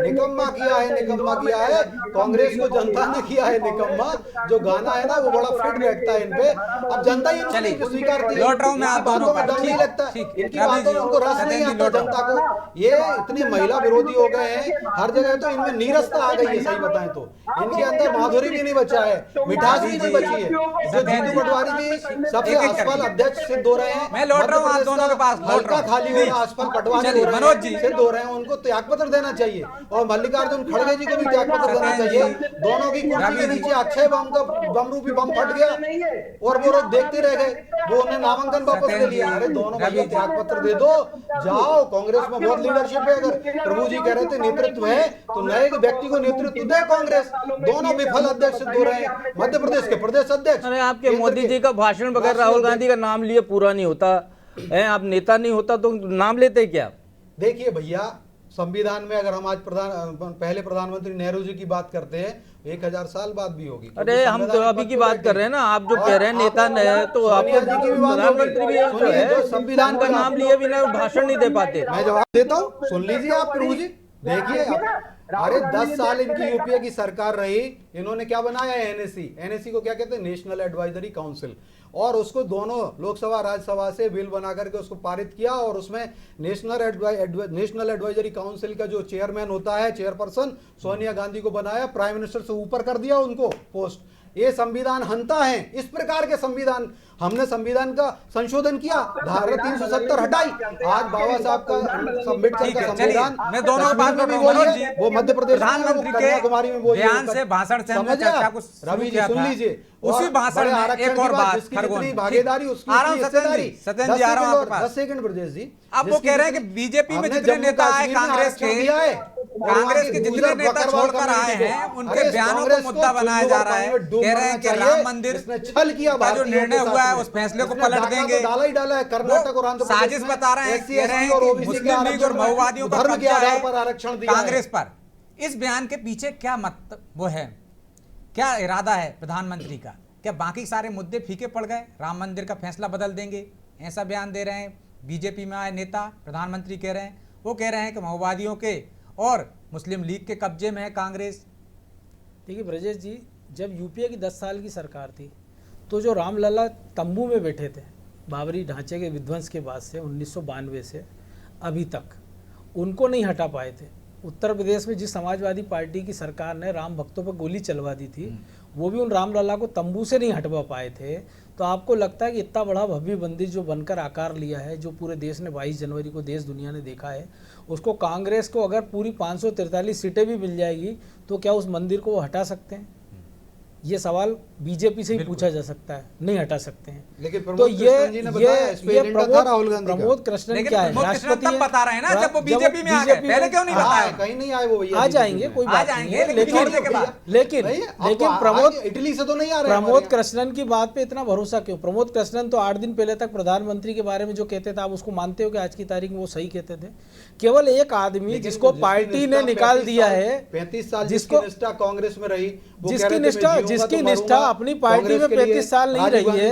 निकम्मा किया है, निकम्मा किया है कांग्रेस को जनता ने किया है निकम्मा। जो गाना है ना वो बड़ा फिट बैठता है इन पे। अब जनता ये नहीं स्वीकारती है, लौट रहा हूं मैं आप दोनों बातों में दम नहीं लगता, इनकी बातों में उनको रस नहीं आता जनता को। ये इतनी महिला विरोधी हो गए हैं हर जगह, तो इनमें नीरसता आ गई है, सही बताएं तो इनके अंदर माधुरी भी नहीं बचा है, मिठास भी नहीं बची है। जो जीतू पटवारी जी सबसे असफल अध्यक्ष सिद्ध हो रहे हैं, मैं लौट रहा हूं आप दोनों के पास, हल्का खाली हो रहा, असफल पटवारी हो मनोज रहे जी हैं, सिद्ध हो रहे हैं, उनको त्यागपत्र देना चाहिए। और मल्लिकार्जुन खड़गे जी को भी त्यागपत्र देना चाहिए। दोनों की कुर्सी के नीचे अक्षय बम का बम रूपी बम फट गया और वो लोग देखते रह गए, वो उन्हें नामांकन वापस ले लिया। अरे दोनों भैया त्यागपत्र दे दो, जाओ। कांग्रेस में बहुत लीडरशिप है, अगर प्रभु जी कह रहे थे नेतृत्व है तो नए व्यक्ति को नेतृत्व दे कांग्रेस। दोनों विफल अध्यक्ष हो रहे हैं, मध्य प्रदेश के प्रदेश अध्यक्ष। अरे आपके मोदी जी का भाषण बगैर राहुल गांधी का नाम लिए पूरा नहीं होता है। आप नेता नहीं होता तो नाम लेते क्या? देखिए भैया, संविधान में अगर हम आज पहले प्रधानमंत्री नेहरू जी की बात करते हैं 1000 साल बाद भी होगी। अरे हम तो अभी की बात कर रहे हैं ना, आप जो कह रहे हैं नेता ने, तो आपके प्रधानमंत्री भी जो है संविधान का नाम लिए बिना भाषण नहीं दे पाते। मैं जवाब देता हूँ, सुन लीजिए आप प्रभु जी। देखिए अरे 10 साल इनकी यूपीए की सरकार रही, इन्होंने क्या बनाया? एनएसी को क्या कहते हैं? National advisory council. और उसको दोनों लोकसभा राज्यसभा से बिल बना करके उसको पारित किया, और उसमें नेशनल एडवाइजरी काउंसिल का जो चेयरमैन होता है, चेयरपर्सन, सोनिया गांधी को बनाया, प्राइम मिनिस्टर से ऊपर कर दिया उनको पोस्ट। ये संविधान हंता है। इस प्रकार के संविधान, हमने संविधान का संशोधन किया, धारा 370 हटाई। आज बाबा साहब का अम्बेडकर का संविधान मैं दोनों की बात कर रहा हूं मनोज जी। वो मध्य प्रदेश प्रधानमंत्री कन्याकुमारी में बोली, बयान से भाषण से हमने चर्चा को रवि जी सुन लीजिए। उसी भाषण में एक और बात खरगोन भागीदारी उसकी सत्येंद्र जी आ रहा हूं आपके पास। 10 सेकंड ब्रजेश जी। अब वो कह रहे हैं कि बीजेपी में जितने नेता आए कांग्रेस के जितने नेता छोड़कर आए हैं उनके बयानों को मुद्दा बनाया जा रहा है। कह रहे हैं कि राम मंदिर छल किया का जो निर्णय हुआ है उस फैसले को पलट देंगे। डाला ही डाला है कर्नाटक और आंध्र प्रदेश में। साजिश बता रहे हैं, कह रहे हैं कि मुस्लिम लीग और माओवादियों का धर्म के कब्जा आधार है पर आरक्षण दिया कांग्रेस पर। इस बयान के पीछे क्या वो है, क्या इरादा है प्रधानमंत्री का? क्या बाकी सारे मुद्दे फीके पड़ गए? राम मंदिर का फैसला बदल देंगे, ऐसा बयान दे रहे हैं बीजेपी में आए नेता। प्रधानमंत्री कह रहे हैं, वो कह रहे हैं कि माओवादियों के और मुस्लिम लीग के कब्जे में है कांग्रेस। देखिए ब्रजेश जी, जब यूपीए की 10 साल की सरकार थी तो जो रामलला तंबू में बैठे थे बाबरी ढांचे के विध्वंस के बाद से 1992 से अभी तक, उनको नहीं हटा पाए थे। उत्तर प्रदेश में जिस समाजवादी पार्टी की सरकार ने राम भक्तों पर गोली चलवा दी थी, वो भी उन रामलला को तंबू से नहीं हटवा पाए थे। तो आपको लगता है कि इतना बड़ा भव्य मंदिर जो बनकर आकार लिया है, जो पूरे देश ने 22 जनवरी को देश दुनिया ने देखा है, उसको कांग्रेस को अगर पूरी 543 सीटें भी मिल जाएगी तो क्या उस मंदिर को वो हटा सकते हैं? ये सवाल बीजेपी से ही पूछा जा सकता है, नहीं हटा सकते हैं। लेकिन तो प्रमोद कृष्णन क्या है, राष्ट्रपति तब बता रहे हैं ना जब वो बीजेपी में आ गए, पहले क्यों नहीं बताया? कहीं नहीं आए वो, आ जाएंगे, कोई बात नहीं है। लेकिन प्रमोद इटली से तो नहीं आ रहे। प्रमोद कृष्णन की बात पे इतना भरोसा क्यों? प्रमोद कृष्णन तो 8 दिन पहले तक प्रधानमंत्री के बारे में जो कहते थे, आप उसको मानते हो कि आज की तारीख में वो सही कहते थे? केवल एक आदमी जिसको पार्टी ने निकाल दिया है, 35 साल जिसको निष्ठा कांग्रेस में रही, जिसकी निष्ठा अपनी पार्टी में 35 साल नहीं रही है।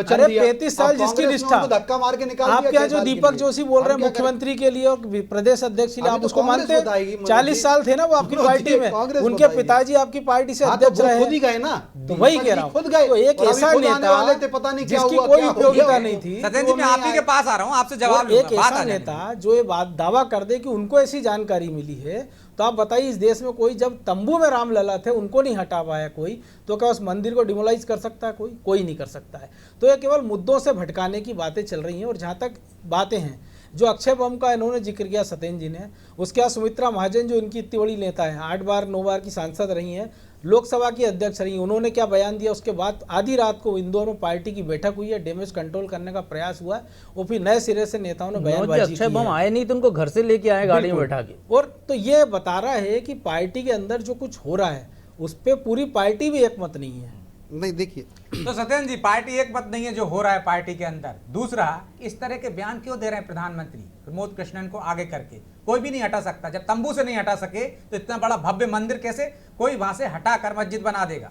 अरे 35 साल जिसकी निष्ठा, धक्का मार के निकाल आप क्या जो दीपक जोशी बोल रहे हैं मुख्यमंत्री के लिए और प्रदेश अध्यक्ष के लिए, आप उसको मानते हैं? 40 साल थे ना वो आपकी पार्टी में, उनके पिताजी आपकी पार्टी से अध्यक्ष रहे, खुद ही गए ना। तो वही कह रहा हूँ, तो एक ऐसा नेता पता नहीं जिसकी कोई उपयोगिता नहीं थी। सत्येंद्र जी, मैं आप ही के पास आ रहा हूँ, आपसे जवाब। एक ऐसा नेता जो ये बात दावा कर दे कि उनको ऐसी जानकारी मिली है, तो आप बताइए, इस देश में कोई जब तंबू में रामलला थे उनको नहीं हटा पाया कोई, तो क्या उस मंदिर को डिमोलाइज कर सकता है कोई? कोई नहीं कर सकता है। तो ये केवल मुद्दों से भटकाने की बातें चल रही हैं। और जहाँ तक बातें हैं, जो अक्षय बम का इन्होंने जिक्र किया सत्येंद्र जी ने, उसके बाद सुमित्रा महाजन जो इनकी इतनी बड़ी नेता है, 8 बार 9 बार की सांसद रही हैं, लोकसभा की अध्यक्ष रही, उन्होंने क्या बयान दिया? उसके बाद आधी रात को इंदौर में पार्टी की बैठक हुई है, डैमेज कंट्रोल करने का प्रयास हुआ है, और फिर नए सिरे से नेताओं ने बयानबाजी की अक्षय बम है। आए नहीं तो उनको घर से लेके आए गाड़ी में बैठा के। और तो ये बता रहा है कि पार्टी के अंदर जो कुछ हो रहा है उस पर पूरी पार्टी भी एकमत नहीं है। नहीं, देखिए, तो सत्येंद्र जी, पार्टी एक मत नहीं है जो हो रहा है पार्टी के अंदर। दूसरा, इस तरह के बयान क्यों दे रहे हैं प्रधानमंत्री प्रमोद कृष्णन को आगे करके? कोई भी नहीं हटा सकता। जब तंबू से नहीं हटा सके तो इतना बड़ा भव्य मंदिर कैसे कोई वहां से हटाकर मस्जिद बना देगा?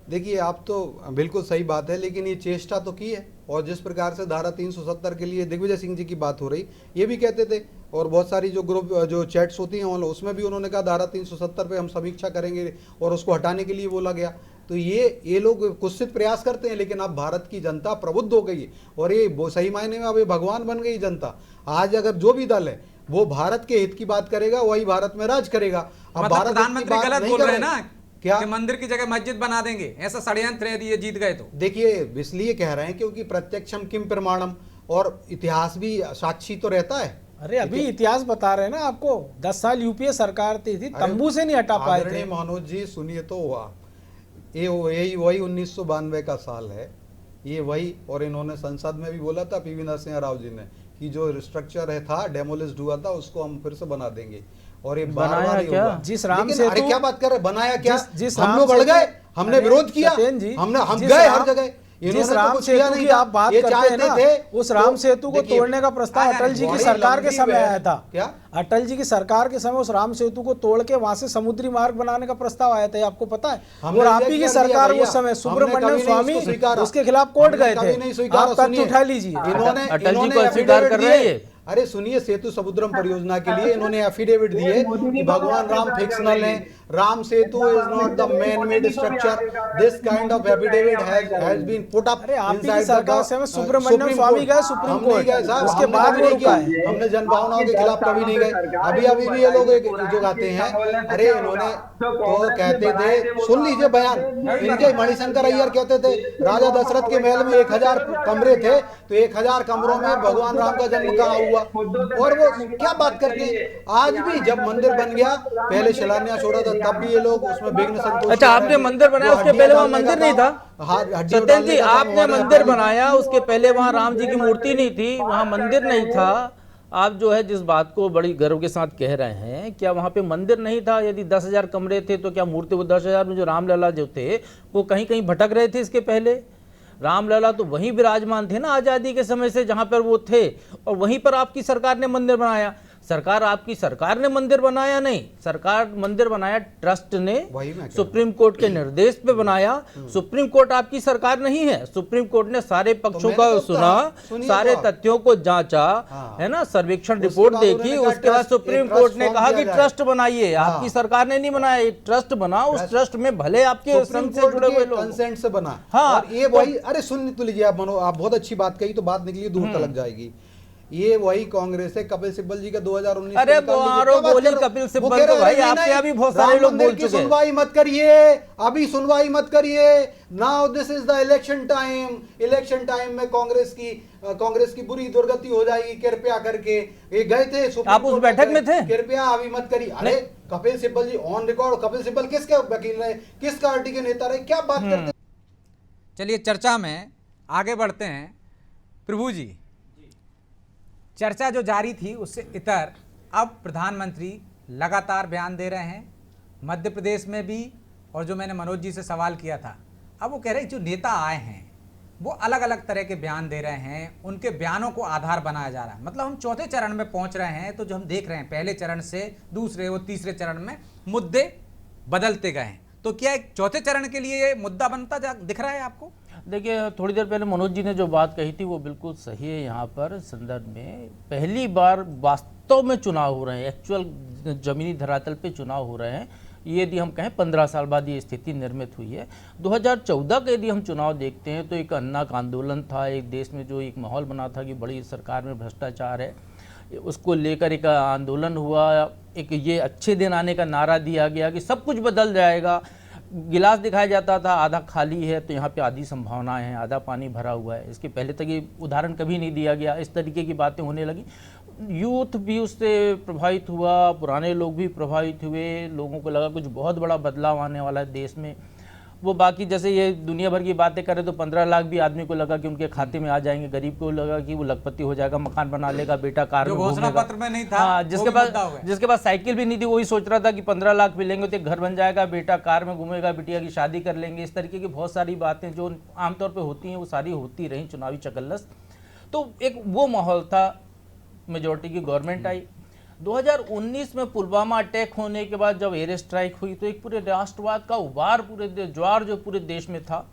देखिए, आप तो बिल्कुल सही बात है, लेकिन ये चेष्टा तो की है। और जिस प्रकार से धारा 370 के लिए दिग्विजय सिंह जी की बात हो रही, ये भी कहते थे, और बहुत सारी जो ग्रुप जो चैट्स होती हैं उसमें भी उन्होंने कहा धारा 370 पे हम समीक्षा करेंगे और उसको हटाने के लिए बोला गया। तो ये लोग कुत्सित प्रयास करते हैं, लेकिन अब भारत की जनता प्रबुद्ध हो गई है और ये सही मायने में अब ये भगवान बन गई जनता। आज अगर जो भी दल है वो भारत के हित की बात करेगा, वही भारत में राज करेगा। अब मतलब भारत प्रधानमंत्री गलत बोल रहे हैं ना क्या कि मंदिर की जगह मस्जिद बना देंगे, ऐसा षड्यंत्र है यदि ये जीत गए तो? देखिए, इसलिए कह रहे हैं क्योंकि प्रत्यक्षम किम प्रमाणम, और इतिहास भी साक्षी तो रहता है। अरे अभी इतिहास बता रहे हैं ना आपको, 10 साल यूपीए सरकार थी, तंबू से नहीं हटा पाए थे। मनोज जी सुनिए तो, हुआ ये यही वही 1992 का साल है, ये वही। और इन्होंने संसद में भी बोला था पीवी नरसिम्हा राव जी ने कि जो स्ट्रक्चर है था डेमोलिश्ड हुआ था उसको हम फिर से बना देंगे, और ये बनाया क्या? जिस राम से, सेतु, अरे क्या बात कर रहे, बनाया क्या? जिस हम राम लोग अड़ सेतु- गए, हमने अरे विरोध किया, सत्येंद्र जी, हम जिस गए राम- हर जगह। जिस राम सेतु की आप बात करते हैं ना, उस राम सेतु को तोड़ने का प्रस्ताव अटल जी की सरकार के समय आया था। क्या? अटल जी की सरकार के समय उस राम सेतु को तोड़ के वहां से समुद्री मार्ग बनाने का प्रस्ताव आया था, आपको पता है? और आप ही की सरकार उस समय सुब्रमण्यम स्वामी उसके खिलाफ कोर्ट गए थे। आप तथ्य उठा लीजिए। इन्होंने अटल जी को अस्वीकार कर रहे हैं। अरे सुनिए, सेतु समुद्रम परियोजना के लिए इन्होंने एफिडेविट दिए कि भगवान राम फिक्शनल हैं, Ram Setu is not the man made structure, this kind of affidavit has been put up inside the Subramanian Swamy गए सुप्रीम कोर्ट, उसके बाद भी किया। हमने जनभावनाओं के खिलाफ कभी नहीं गए। अभी भी ये लोग जो गाते हैं, अरे इन्होंने तो कहते थे, सुन लीजिए बयान इनके, मणिशंकर अय्यर कहते थे राजा दशरथ के महल में 1000 कमरे थे, तो 1000 कमरों में भगवान राम का जन्म कहाँ हुआ? और वो क्या बात करते हैं? आज भी जब मंदिर बन गया, पहले शिलान्यास हो रहा था, तब भी ये लोग उसमें विघ्न संतोष। अच्छा, आपने मंदिर बनाया, उसके पहले वहां मंदिर नहीं था? सत्येंद्र जी, आपने मंदिर बनाया, उसके पहले वहां राम जी की मूर्ति नहीं थी, वहां मंदिर नहीं था। आप जो है जिस बात को बड़ी गर्व के साथ कह रहे हैं, क्या वहां पे मंदिर नहीं था? यदि 10,000 कमरे थे तो क्या मूर्ति, वो 10,000 में जो रामलला जो थे वो कहीं कहीं भटक रहे थे? इसके पहले रामलला तो वहीं विराजमान थे ना आज़ादी के समय से, जहां पर वो थे, और वहीं पर आपकी सरकार ने मंदिर बनाया। आपकी सरकार ने मंदिर बनाया नहीं, सरकार मंदिर बनाया ट्रस्ट ने, सुप्रीम कोर्ट के निर्देश पे बनाया। सुप्रीम कोर्ट आपकी सरकार नहीं है। सुप्रीम कोर्ट ने सारे पक्षों का सुना, सारे तथ्यों को जांचा, है ना, सर्वेक्षण रिपोर्ट देखी, उसके बाद सुप्रीम कोर्ट ने कहा कि ट्रस्ट बनाइए। आपकी सरकार ने नहीं बनाया, एक ट्रस्ट बना, उस ट्रस्ट में भले आपके संघ से जुड़े हुए लोग कंसेंट से बना। हाँ, और ये वही, अरे सुन तो लीजिए आप, आप बहुत अच्छी बात कही, तो बात निकली दूर तक जाएगी। ये वही कांग्रेस है, कपिल सिब्बल जी का 2019। अरे बोली कपिल सिब्बल तो भाई आपके यहाँ भी बहुत सारे लोग बोल चुके हैं। सुनवाई मत करिए, अभी सुनवाई मत करिए, now this is the election time. Election time में कांग्रेस की बुरी दुर्गति हो जाएगी, कृपया करके। ये गए थे, आप उस बैठक में थे? कृपया अभी मत करिए। अरे कपिल सिब्बल जी ऑन रिकॉर्ड, कपिल सिब्बल किसके वकील रहे, किस पार्टी के नेता रहे, क्या बात करते? चलिए चर्चा में आगे बढ़ते हैं। प्रभु जी, चर्चा जो जारी थी उससे इतर अब प्रधानमंत्री लगातार बयान दे रहे हैं, मध्य प्रदेश में भी, और जो मैंने मनोज जी से सवाल किया था, अब वो कह रहे हैं जो नेता आए हैं वो अलग अलग तरह के बयान दे रहे हैं, उनके बयानों को आधार बनाया जा रहा है। मतलब हम चौथे चरण में पहुंच रहे हैं, तो जो हम देख रहे हैं पहले चरण से दूसरे और तीसरे चरण में मुद्दे बदलते गए हैं। तो क्या एक चौथे चरण के लिए ये मुद्दा बनता दिख रहा है आपको? देखिए, थोड़ी देर पहले मनोज जी ने जो बात कही थी वो बिल्कुल सही है। यहाँ पर संदर्भ में पहली बार वास्तव में चुनाव हो रहे हैं, एक्चुअल जमीनी धरातल पे चुनाव हो रहे हैं। ये यदि हम कहें 15 साल बाद ये स्थिति निर्मित हुई है। 2014 का यदि हम चुनाव देखते हैं तो एक अन्ना का आंदोलन था, एक देश में जो एक माहौल बना था कि बड़ी सरकार में भ्रष्टाचार है, उसको लेकर एक आंदोलन हुआ। एक ये अच्छे दिन आने का नारा दिया गया कि सब कुछ बदल जाएगा। गिलास दिखाया जाता था आधा खाली है, तो यहाँ पे आधी संभावनाएं हैं, आधा पानी भरा हुआ है। इसके पहले तक ये उदाहरण कभी नहीं दिया गया। इस तरीके की बातें होने लगी, यूथ भी उससे प्रभावित हुआ, पुराने लोग भी प्रभावित हुए, लोगों को लगा कुछ बहुत बड़ा बदलाव आने वाला है देश में। वो बाकी जैसे ये दुनिया भर की बातें करें तो 15 लाख भी आदमी को लगा कि उनके खाते में आ जाएंगे, गरीब को लगा कि वो लखपति हो जाएगा, मकान बना लेगा, बेटा कार में घोषणा घूमेगा। पत्र में नहीं था। हाँ, जिसके जिसके पास साइकिल भी नहीं थी वही सोच रहा था कि 15 लाख मिलेंगे तो एक घर बन जाएगा, बेटा कार में घूमेगा, बिटिया की शादी कर लेंगे। इस तरीके की बहुत सारी बातें जो आमतौर पर होती हैं वो सारी होती रही चुनावी चकल्लस। तो एक वो माहौल था, मेजोरिटी की गवर्नमेंट आई। 2019 में पुलवामा अटैक होने के बाद जब एयर स्ट्राइक हुई तो एक पूरे राष्ट्रवाद का उबार, पूरे ज्वार जो पूरे देश में था,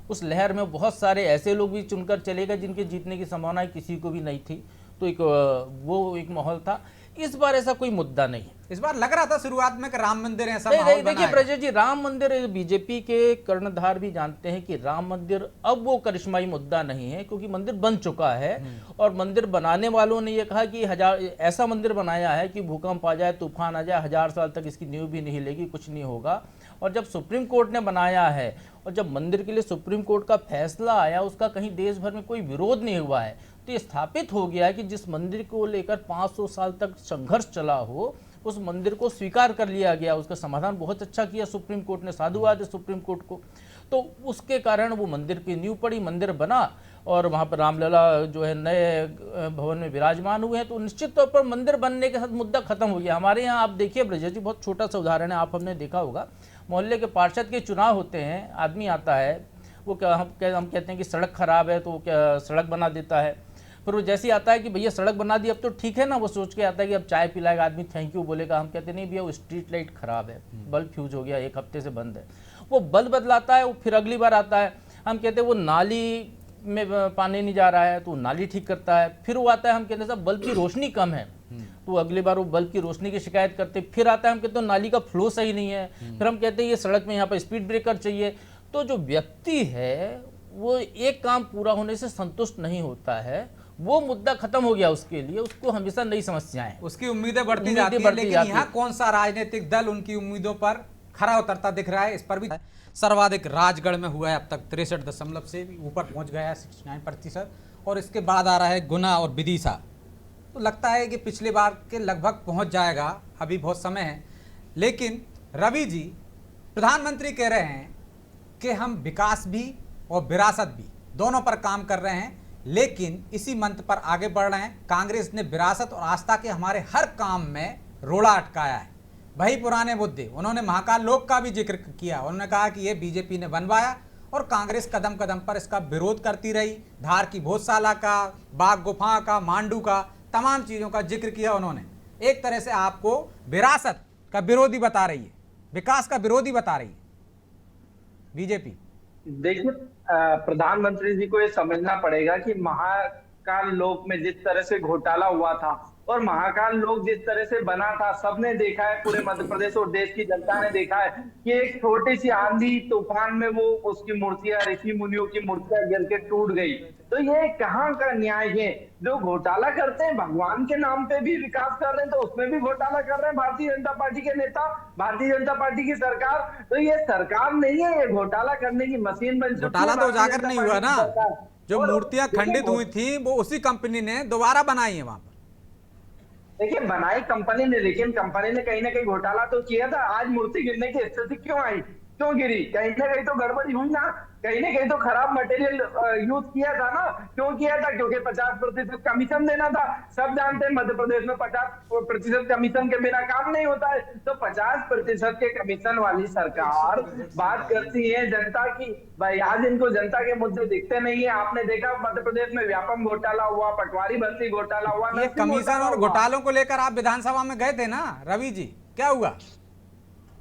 उस लहर में बहुत सारे ऐसे लोग भी चुनकर चले गए जिनके जीतने की संभावना किसी को भी नहीं थी। तो एक माहौल था। इस बार ऐसा कोई मुद्दा नहीं। इस बार लग रहा था शुरुआत में कि राम मंदिर ऐसा नहीं, माहौल बना देखिए है। ब्रजेश जी, राम मंदिर, बीजेपी के कर्णधार भी जानते हैं कि राम मंदिर अब वो करिश्माई मुद्दा नहीं है, क्योंकि मंदिर बन चुका है। और मंदिर बनाने वालों ने ये कहा कि ऐसा मंदिर बनाया है कि भूकंप आ जाए, तूफान आ जाए, 1000 साल तक इसकी नींव भी नहीं हिलेगी, कुछ नहीं होगा। और जब सुप्रीम कोर्ट ने बनाया है और जब मंदिर के लिए सुप्रीम कोर्ट का फैसला आया, उसका कहीं देश भर में कोई विरोध नहीं हुआ है। तो ये स्थापित हो गया है कि जिस मंदिर को लेकर 500 साल तक संघर्ष चला हो, उस मंदिर को स्वीकार कर लिया गया। उसका समाधान बहुत अच्छा किया सुप्रीम कोर्ट ने, साधुवाद है सुप्रीम कोर्ट को। तो उसके कारण वो मंदिर की नींव पड़ी, मंदिर बना और वहाँ पर रामलला जो है नए भवन में विराजमान हुए हैं। तो निश्चित तौर पर मंदिर बनने के साथ मुद्दा खत्म हो गया। हमारे यहाँ आप देखिए ब्रजेश जी, बहुत छोटा सा उदाहरण है, आप हमने देखा होगा, मोहल्ले के पार्षद के चुनाव होते हैं, आदमी आता है, वो हम कहते हैं कि सड़क खराब है तो क्या सड़क बना देता है। फिर वो जैसे ही आता है कि भैया सड़क बना दी अब तो ठीक है ना, वो सोच के आता है कि अब चाय पिलाएगा आदमी, थैंक यू बोलेगा। हम कहते नहीं भैया वो स्ट्रीट लाइट खराब है, बल्ब फ्यूज हो गया, 1 हफ्ते से बंद है। वो बल्ब बदलाता है, वो फिर अगली बार आता है, हम कहते हैं वो नाली में पानी नहीं जा रहा है तो नाली ठीक करता है। फिर वो आता है, हम कहते हैं साहब बल्ब की रोशनी कम है, तो अगली बार वो बल्ब की रोशनी की शिकायत करते। फिर आता है, हम कहते हैं नाली का फ्लो सही नहीं है। फिर हम कहते हैं ये सड़क में यहाँ पर स्पीड ब्रेकर चाहिए। तो जो व्यक्ति है वो एक काम पूरा होने से संतुष्ट नहीं होता है, वो मुद्दा खत्म हो गया उसके लिए, उसको हमेशा नई समस्याएं, उसकी उम्मीदें बढ़ती जाती हैं। लेकिन यहाँ कौन सा राजनीतिक दल उनकी उम्मीदों पर खरा उतरता दिख रहा है, इस पर भी सर्वाधिक राजगढ़ में हुआ है अब तक 63 से भी ऊपर पहुंच गया है 69%। और इसके बाद आ रहा है गुना और विदिशा। तो लगता है कि पिछली बार के लगभग पहुंच जाएगा, अभी बहुत समय है। लेकिन रवि जी, प्रधानमंत्री कह रहे हैं कि हम विकास भी और विरासत भी दोनों पर काम कर रहे हैं, लेकिन इसी मंत्र पर आगे बढ़ रहे हैं। कांग्रेस ने विरासत और आस्था के हमारे हर काम में रोड़ा अटकाया है, वही पुराने मुद्दे। उन्होंने महाकाल लोक का भी जिक्र किया, उन्होंने कहा कि ये बीजेपी ने बनवाया और कांग्रेस कदम कदम पर इसका विरोध करती रही। धार की भोजशाला का, बाग गुफा का, मांडू का, तमाम चीज़ों का जिक्र किया उन्होंने। एक तरह से आपको विरासत का विरोधी बता रही है, विकास का विरोधी बता रही है बीजेपी। देखिए, प्रधानमंत्री जी को ये समझना पड़ेगा कि महाकाल लोक में जिस तरह से घोटाला हुआ था और महाकाल लोक जिस तरह से बना था, सबने देखा है, पूरे मध्य प्रदेश और देश की जनता ने देखा है कि एक छोटी सी आंधी तूफान में वो उसकी मूर्तियां, ऋषि मुनियों की मूर्तियां गिर के टूट गई। तो ये कहाँ का न्याय है? जो घोटाला करते हैं भगवान के नाम पे भी विकास कर रहे हैं, तो उसमें भी घोटाला कर रहे हैं भारतीय जनता पार्टी के नेता, भारतीय जनता पार्टी की सरकार। तो ये सरकार नहीं है, ये घोटाला करने की मशीन बन चुकी है। घोटाला तो उजागर नहीं हुआ ना, जो मूर्तियां खंडित हुई थी वो उसी कंपनी ने दोबारा बनाई है वहां पर। देखिए, बनाई कंपनी ने, लेकिन कंपनी ने कहीं ना कहीं घोटाला तो किया था। आज मूर्ति गिरने की स्थिति क्यों आई, क्यों गिरी? कहीं ना कहीं तो गड़बड़ी हुई ना, कहीं ना कहीं तो खराब मटेरियल यूज किया था ना। क्यों किया था? क्योंकि 50% कमीशन देना था। सब जानते हैं मध्य प्रदेश में 50% कमीशन के बिना काम नहीं होता है। तो 50% के कमीशन वाली सरकार बात करती है जनता की। भाई आज इनको जनता के मुद्दे दिखते नहीं है। आपने देखा मध्य प्रदेश में व्यापम घोटाला हुआ, पटवारी भर्ती घोटाला हुआ, ये कमीशन और घोटालों को लेकर आप विधानसभा में गए थे ना रवि जी, क्या हुआ?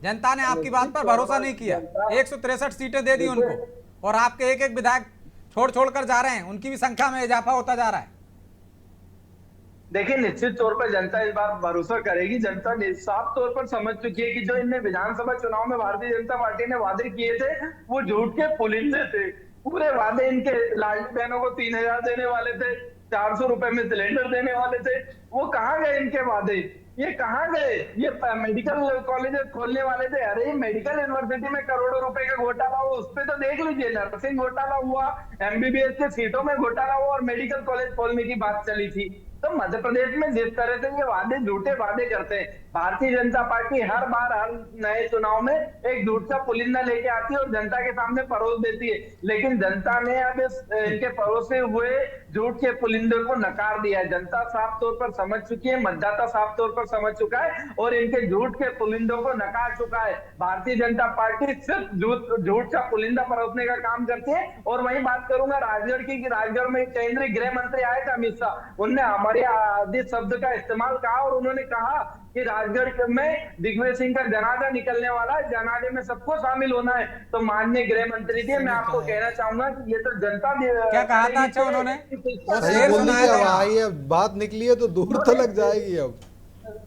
जनता ने आपकी बात पर भरोसा नहीं किया, 163 सीटें दे दी उनको, और आपके एक एक विधायक छोड़ कर जा रहे हैं, उनकी भी संख्या में इजाफा होता जा रहा है। देखिए, निश्चित तौर पर जनता इस बार भरोसा करेगी। जनता साफ तौर पर समझ चुकी है कि जो इनने विधानसभा चुनाव में भारतीय जनता पार्टी ने वादे किए थे वो झूठ के पुलिंदे थे। पूरे वादे इनके लाडली बहनों को 3,000 देने वाले थे, 400 रुपए में सिलेंडर देने वाले थे, वो कहाँ गए इनके वादे? ये कहाँ गए? ये मेडिकल कॉलेजेस खोलने वाले थे, अरे मेडिकल यूनिवर्सिटी में करोड़ों रुपए का घोटाला हुआ, उस पे तो देख लीजिए। नर्सिंग घोटाला हुआ, एमबीबीएस के सीटों में घोटाला हुआ और मेडिकल कॉलेज खोलने की बात चली थी। तो मध्य प्रदेश में जिस तरह से ये वादे, झूठे वादे करते हैं, भारतीय जनता पार्टी हर बार हर नए चुनाव में एक झूठ का पुलिंदा लेके आती है और जनता के सामने परोस देती है। लेकिन जनता ने अब इनके परोसे हुए झूठ के पुलिंदे को नकार दिया है। जनता साफ तौर पर समझ चुकी है, मतदाता साफ तौर पर समझ चुका है और इनके झूठ के पुलिंदों को नकार चुका है। भारतीय जनता पार्टी सिर्फ झूठ का पुलिंदा परोसने का काम करती है। और वही बात करूंगा राजगढ़ की, राजगढ़ में केंद्रीय गृह मंत्री आए थे अमित शाह, उनने हमारे आदि शब्द का इस्तेमाल कहा और उन्होंने कहा कि राजगढ़ में दिग्विजय सिंह का जनाजा निकलने वाला है, जनाजे में सबको शामिल होना है। तो माननीय गृह मंत्री जी, मैं आपको कहना चाहूंगा कि ये तो जनता क्या कहा था? अच्छा उन्होंने सही बोल दीजिए, अब आई है बात निकली है तो दूर तक जाएगी। अब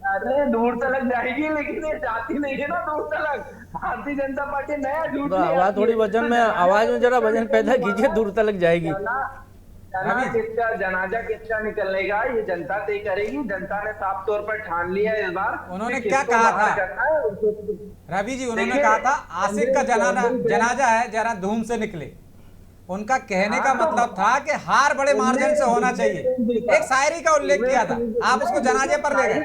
अरे दूर तक जाएगी, लेकिन ये जाती नहीं है ना दूर तक। भारतीय जनता पार्टी नया झूठ आवाज थोड़ी वजन में, आवाज में जरा वजन पैदा कीजिए, दूर तक जाएगी। जनाजा किसका निकलने का ये जनता तय करेगी। जनता ने साफ तौर पर ठान लिया है इस बार। उन्होंने क्या कहा था रवि जी? उन्होंने कहा था आशिक का जनाजा है, जरा धूम से निकले। उनका कहने का मतलब था कि हार बड़े मार्जिन से होना चाहिए। एक शायरी का उल्लेख किया था, आप उसको जनाजे पर ले गए।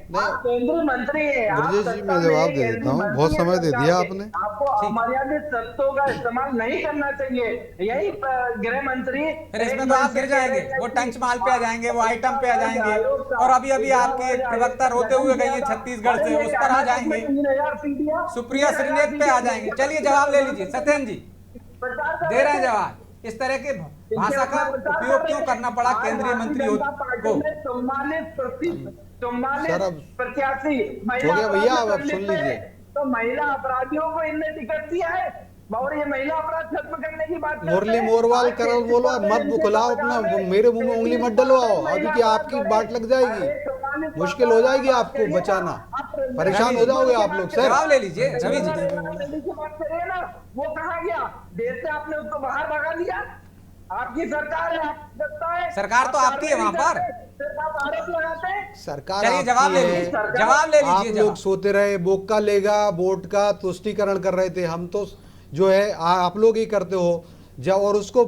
केंद्रीय मंत्री है ब्रजेश जी, मैं जवाब दे देता हूँ, बहुत समय दे दिया आपने। आपको अमर्यादित शब्दों का इस्तेमाल नहीं करना चाहिए। यही गृह मंत्री, फिर इसमें तो आप गिर जाएंगे, वो टंच माल पे आ जाएंगे, वो आइटम पे आ जाएंगे, और अभी अभी आपके एक प्रवक्ता रोते हुए गई है छत्तीसगढ़ से, उस पर आ जाएंगे, सुप्रिया श्रीनेत पे आ जाएंगे। चलिए जवाब ले लीजिए सत्येंद्र जी, दे रहे हैं जवाब। इस तरह के भाषा का उपयोग क्यों करना पड़ा केंद्रीय मंत्री को? 44 प्रत्याशी हो गया भैया, अब सुन लीजिए। तो महिला अपराधियों को इनने टिकट दिया है और ये महिला अपराध खत्म करने की बात मुरली मोरवाल करल बोलो, मत बुखलाओ अपना, मेरे मुंह में उंगली मत डलवाओ, अभी की आपकी बात लग जाएगी, मुश्किल हो जाएगी आपको बचाना, परेशान हो जाओगे आप लोग। सर जवाब ले लीजिए रवि जी। बात करिए ना, वो कहाँ गया? देश से आपने उसको बाहर भगा दिया। आपकी सरकार है, सरकार तो आपकी है वहां पर, आरोप लगाते हैं। सरकार चलिए जवाब ले लीजिए, जवाब ले आप लीजिए। लोग सोते रहे, बोका लेगा वोट का तुष्टीकरण कर रहे थे, हम तो जो है आप लोग ही करते हो। जब और उसको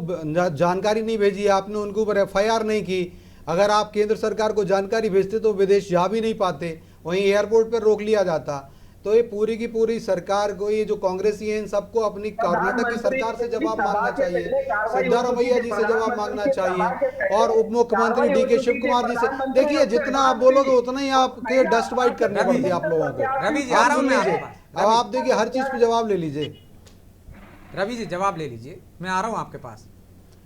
जानकारी नहीं भेजी आपने, उनके ऊपर एफआईआर नहीं की। अगर आप केंद्र सरकार को जानकारी भेजते तो विदेश जा भी नहीं पाते, वहीं एयरपोर्ट पर रोक लिया जाता। तो ये पूरी की पूरी सरकार को, ये जो कांग्रेसी है, इन सबको अपनी कर्नाटक की सरकार से जवाब मांगना चाहिए, सिद्धारमैया जी से जवाब मांगना चाहिए, और उप मुख्यमंत्री डीके शिव कुमार जी से। देखिए जितना आप बोलोगे उतना ही आपके डस्ट बाइट करनी पड़ती है आप लोगों को। रवि जी, आप सुन लीजिए, अब आप देखिए हर चीज पे जवाब ले लीजिए। रवि जी जवाब ले लीजिए, मैं आ रहा हूं आपके पास।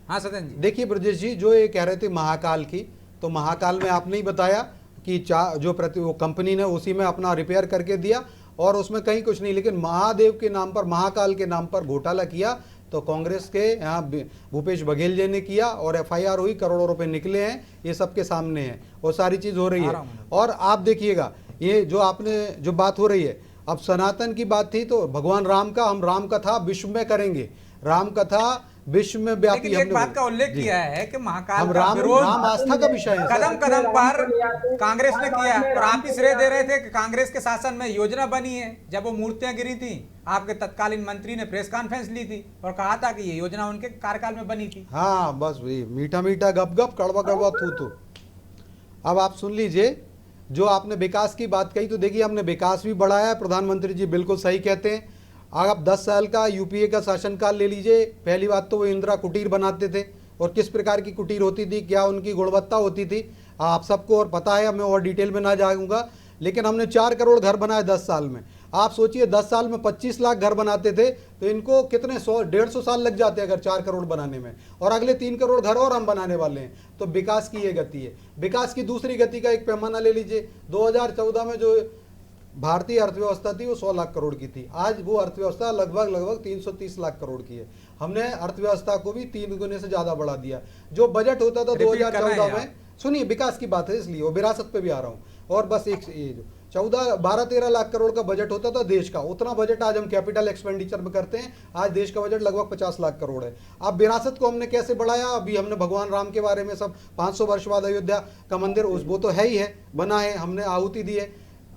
हाँ सत्येंद्र जी। देखिए ब्रजेश जी, जो ये कह रहे थे महाकाल की, तो महाकाल में आपने ही बताया कि जो वो कंपनी ने उसी में अपना रिपेयर करके दिया और उसमें कहीं कुछ नहीं, लेकिन महादेव के नाम पर, महाकाल के नाम पर घोटाला किया तो कांग्रेस के यहाँ भूपेश बघेल जी ने किया और एफआईआर हुई, करोड़ों रुपए निकले हैं, ये सबके सामने है और सारी चीज़ हो रही है। और आप देखिएगा ये जो आपने जो बात हो रही है, अब सनातन की बात थी तो भगवान राम का, हम राम कथा विश्व में करेंगे, राम कथा विश्व में व्यापी। एक बात का उल्लेख किया है कि महाकाल का विरोध राम आस्था का विषय है, कदम कदम पर कांग्रेस ने किया, और आप ही श्रेय दे रहे थे कि कांग्रेस के शासन में योजना बनी है। जब वो मूर्तियां गिरी थी, आपके तत्कालीन मंत्री ने प्रेस कॉन्फ्रेंस ली थी और कहा था कि ये योजना उनके कार्यकाल में बनी थी। हाँ बस वही मीठा मीठा गप गप, कड़वा कड़वा थू थू। अब आप सुन लीजिए, जो आपने विकास की बात कही, तो देखिए हमने विकास भी बढ़ाया है, प्रधानमंत्री जी बिल्कुल सही कहते हैं। आप 10 साल का यूपीए का शासनकाल ले लीजिए, पहली बात तो वो इंदिरा कुटीर बनाते थे, और किस प्रकार की कुटीर होती थी, क्या उनकी गुणवत्ता होती थी, आप सबको और पता है, मैं और डिटेल में ना जाऊंगा। लेकिन हमने 4 करोड़ घर बनाए 10 साल में। आप सोचिए 10 साल में 25 लाख घर बनाते थे तो इनको कितने 100-150 साल लग जाते अगर 4 करोड़ बनाने में, और अगले 3 करोड़ घर और हम बनाने वाले हैं। तो विकास की ये गति है। विकास की दूसरी गति का एक पैमाना ले लीजिए, 2014 में जो भारतीय अर्थव्यवस्था थी वो 100 लाख करोड़ की थी, आज वो अर्थव्यवस्था लगभग 330 लाख करोड़ की है। हमने अर्थव्यवस्था को भी 3 गुने से ज्यादा बढ़ा दिया। जो बजट होता था 2014 में, सुनिए विकास की बात है इसलिए वो विरासत पे भी आ रहा हूँ, और बस एक ये जो 12-13 लाख करोड़ का बजट होता था देश का, उतना बजट आज हम कैपिटल एक्सपेंडिचर में करते हैं। आज देश का बजट लगभग 50 लाख करोड़ है। अब विरासत को हमने कैसे बढ़ाया, अभी हमने भगवान राम के बारे में सब 500 वर्ष बाद अयोध्या का मंदिर वो तो है ही है, बना है, हमने आहुति दी है।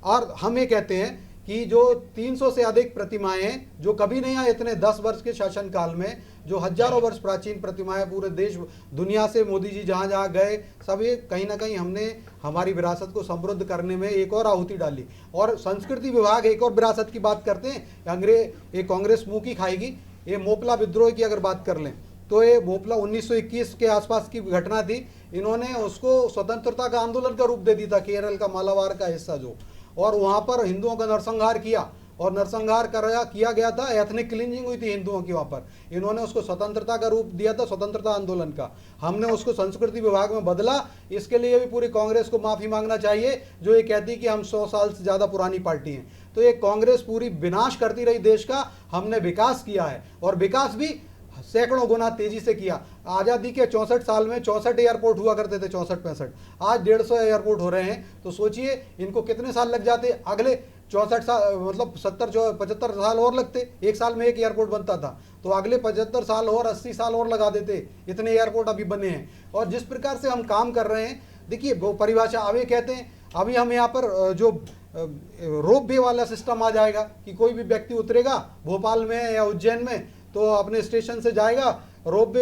और हम ये कहते हैं कि जो 300 से अधिक प्रतिमाएं हैं जो कभी नहीं आए इतने 10 वर्ष के शासनकाल में, जो हजारों वर्ष प्राचीन प्रतिमाएं पूरे देश दुनिया से मोदी जी जहां जहां गए सब ये कहीं ना कहीं हमने हमारी विरासत को समृद्ध करने में एक और आहुति डाली। और संस्कृति विभाग एक और विरासत की बात करते हैं, ये कांग्रेस मुंह की खाएगी। ये मोपला विद्रोह की अगर बात कर लें तो ये मोपला 1921 के आसपास की घटना थी। इन्होंने उसको स्वतंत्रता का आंदोलन का रूप दे दिया था, केरल का मालाबार का हिस्सा जो, और वहां पर हिंदुओं का नरसंहार किया और नरसंहार किया गया था, एथनिक क्लींजिंग हुई थी हिंदुओं की वहां पर। इन्होंने उसको स्वतंत्रता का रूप दिया था, स्वतंत्रता आंदोलन का। हमने उसको संस्कृति विभाग में बदला। इसके लिए भी पूरी कांग्रेस को माफी मांगना चाहिए जो ये कहती कि हम 100 साल से ज्यादा पुरानी पार्टी हैं। तो ये कांग्रेस पूरी विनाश करती रही देश का, हमने विकास किया है और विकास भी सैकड़ों गुना तेजी से किया। आज़ादी के 64 साल में 64 एयरपोर्ट हुआ करते थे, 64-65, आज 150 एयरपोर्ट हो रहे हैं। तो सोचिए इनको कितने साल लग जाते, अगले 64 साल मतलब 70-75 साल और लगते, एक साल में एक एयरपोर्ट बनता था, तो अगले 75 साल और 80 साल और लगा देते, इतने एयरपोर्ट अभी बने हैं। और जिस प्रकार से हम काम कर रहे हैं, देखिए वो परिभाषा अभी कहते हैं, अभी हम यहाँ पर जो रोप वे वाला सिस्टम आ जाएगा कि कोई भी व्यक्ति उतरेगा भोपाल में या उज्जैन में तो अपने स्टेशन से जाएगा, रोप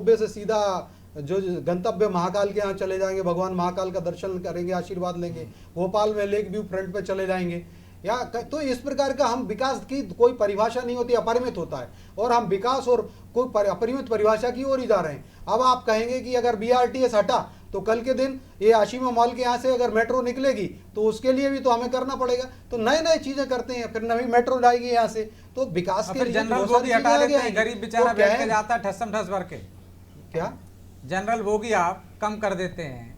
वे से सीधा जो गंतव्य महाकाल के यहाँ चले जाएंगे, भगवान महाकाल का दर्शन करेंगे, आशीर्वाद लेंगे, भोपाल में लेक व्यू फ्रंट पे चले जाएंगे। या तो इस प्रकार का हम विकास की कोई परिभाषा नहीं होती, अपरिमित होता है, और हम विकास और कोई अपरिमित परिभाषा की ओर ही जा रहे हैं। अब आप कहेंगे कि अगर BRTS हटा तो कल के दिन ये आशिमा मॉल के यहाँ से अगर मेट्रो निकलेगी तो उसके लिए भी तो हमें करना पड़ेगा। तो नए नए चीजें करते हैं, फिर नई मेट्रो जाएगी यहाँ से, तो विकास के लिए जनरल बोगी हटा देते हैं, गरीब बेचारा बैठ के जाता है ठसम ठस भर के। क्या जनरल बोगी आप कम कर देते हैं,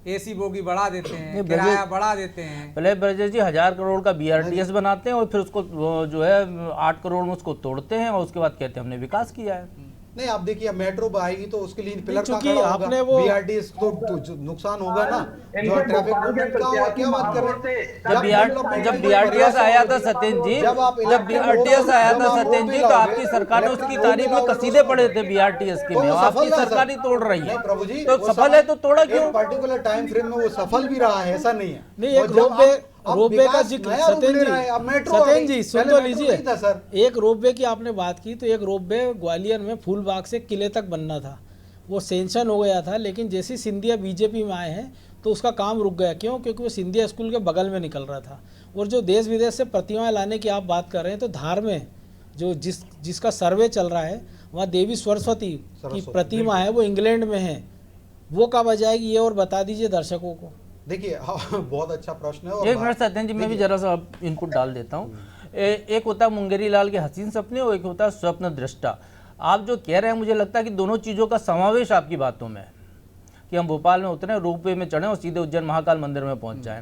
AC बोगी बढ़ा देते हैं, किराया बढ़ा देते हैं। पहले ब्रजेश जी 1000 करोड़ का BRTS बनाते हैं और फिर उसको जो है 8 करोड़ में उसको तोड़ते हैं और उसके बाद कहते हैं हमने विकास किया है। नहीं, आप देखिए मेट्रो आएगी तो उसके लिए पिलर का चूंकि खड़ा आपने होगा, वो BRTS तो नुकसान होगा ना, जो ट्रैफिक मूवमेंट का होगा। क्या बात कर रहे हैं, जब BRTS आया था सत्येंद्र जी, जब BRTS आया था सत्येंद्र जी, तो आपकी सरकार ने उसकी तारीफ में कसीदे पड़े थे BRTS के में, आपकी सरकार ही तोड़ रही है। प्रभु जी तो सफल है तो तोड़ा क्यों? पर्टिकुलर टाइम फ्रेम में वो सफल भी रहा है, ऐसा नहीं है। नहीं, एक रोपवे का जिक्र सत्येंद्र जी सुन तो लीजिए सर, एक रोपवे की आपने बात की, तो एक रोपवे ग्वालियर में फूलबाग से किले तक बनना था, वो सेंक्शन हो गया था, लेकिन जैसे ही सिंधिया BJP में आए हैं तो उसका काम रुक गया। क्यों? क्योंकि वो सिंधिया स्कूल के बगल में निकल रहा था। और जो देश विदेश से प्रतिमाएं लाने की आप बात कर रहे हैं, तो धार में जो जिसका सर्वे चल रहा है वहाँ देवी सरस्वती की प्रतिमा है, वो इंग्लैंड में है, वो कब आ जाएगी ये और बता दीजिए दर्शकों को। देखिए बहुत अच्छा प्रश्न है। एक मिनट सत्येंद्र जी, मैं भी जरा सा इनपुट डाल देता हूँ। एक होता है मुंगेरी लाल के हसीन सपने और एक होता है स्वप्न दृष्टा। आप जो कह रहे हैं मुझे लगता है कि दोनों चीज़ों का समावेश आपकी बातों में है कि हम भोपाल में उतरे, रोपवे में चढ़े और सीधे उज्जैन महाकाल मंदिर में पहुंच जाएं।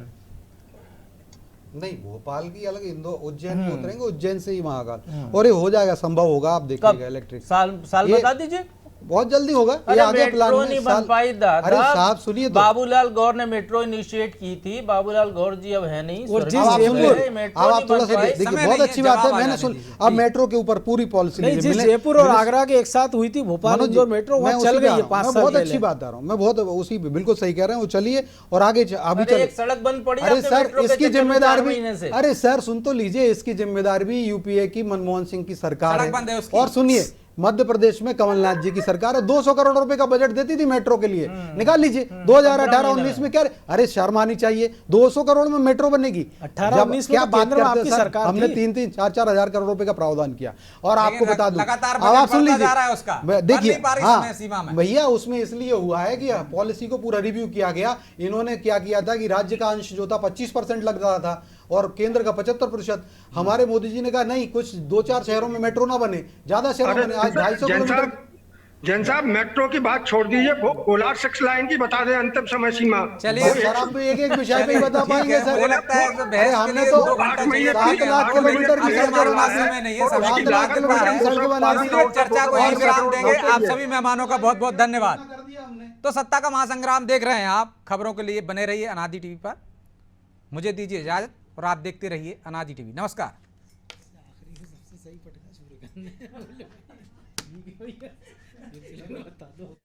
नहीं, भोपाल की अलग, उज्जैन में उतरेंगे, उज्जैन से ही महाकाल, और ये हो जाएगा, संभव होगा, आप देखिएगा। इलेक्ट्रिक साल बता दीजिए, बहुत जल्दी होगा। ये आगे प्लान में नहीं बन पाई दादा। अरे साहब सुनिए, बाबूलाल गौर ने मेट्रो इनिशिएट की थी, बाबूलाल गौर जी अब है नहीं, और जिस जयपुर, अब आप थोड़ा सा देखिए, बहुत अच्छी बात है, मैंने सुन, अब मेट्रो के ऊपर पूरी पॉलिसी जिस जयपुर और आगरा के एक साथ हुई थी भोपाल इंदौर मेट्रो, वहाँ चल गई है 5 साल। बहुत अच्छी बात आ रहा हूँ मैं, बहुत उसी बिल्कुल सही कह रहे हैं, वो चलिए और आगे अभी चलिए। सड़क बंद पड़ी, अरे सर इसकी जिम्मेदार भी, अरे सर सुन तो लीजिए, इसकी जिम्मेदार भी UPA की मनमोहन सिंह की सरकार है। और सुनिए, मध्य प्रदेश में कमलनाथ जी की सरकार है, 200 करोड़ रुपए का बजट देती थी मेट्रो के लिए, निकाल लीजिए। 2018-19 में क्या, अरे शर्म आनी चाहिए, 200 करोड़ में मेट्रो बनेगी। 18-19 में क्या बात करते हैं सर, हमने 3-3, 4-4 हजार करोड़ रुपए का प्रावधान किया। और आपको बता दूं, लगातार अब आप सुन लीजिए, देखिए, हाँ भैया, उसमें इसलिए हुआ है कि पॉलिसी को पूरा रिव्यू किया गया। इन्होंने क्या किया था कि राज्य का अंश जो था 25% लग रहा था और केंद्र का 75%। हमारे मोदी जी ने कहा नहीं, कुछ 2-4 शहरों में मेट्रो ना बने, ज्यादा शहरों में। आज 250 किलोमीटर। जैन साहब मेट्रो की बात छोड़ दीजिए, वो कोलार 6 लाइन की बता दें अंतिम समय सीमा। चलिए सर, आप एक विषय पे ही बता पाएंगे सर। मुझे लगता है अरे हमने तो 7 लाख किलोमीटर की सड़क बना दी, 7 लाख किलोमीटर की सड़क बना दी। चर्चा को यहीं विराम देंगे। आप सभी मेहमानों का बहुत बहुत धन्यवाद। तो सत्ता का महासंग्राम देख रहे हैं आप, खबरों के लिए बने रहिए अनादि TV पर। मुझे दीजिए इजाज़त और आप देखते रहिए अनाजी टीवी। नमस्कार। आखिरी में सबसे सही पटका शुरू करने बता दो।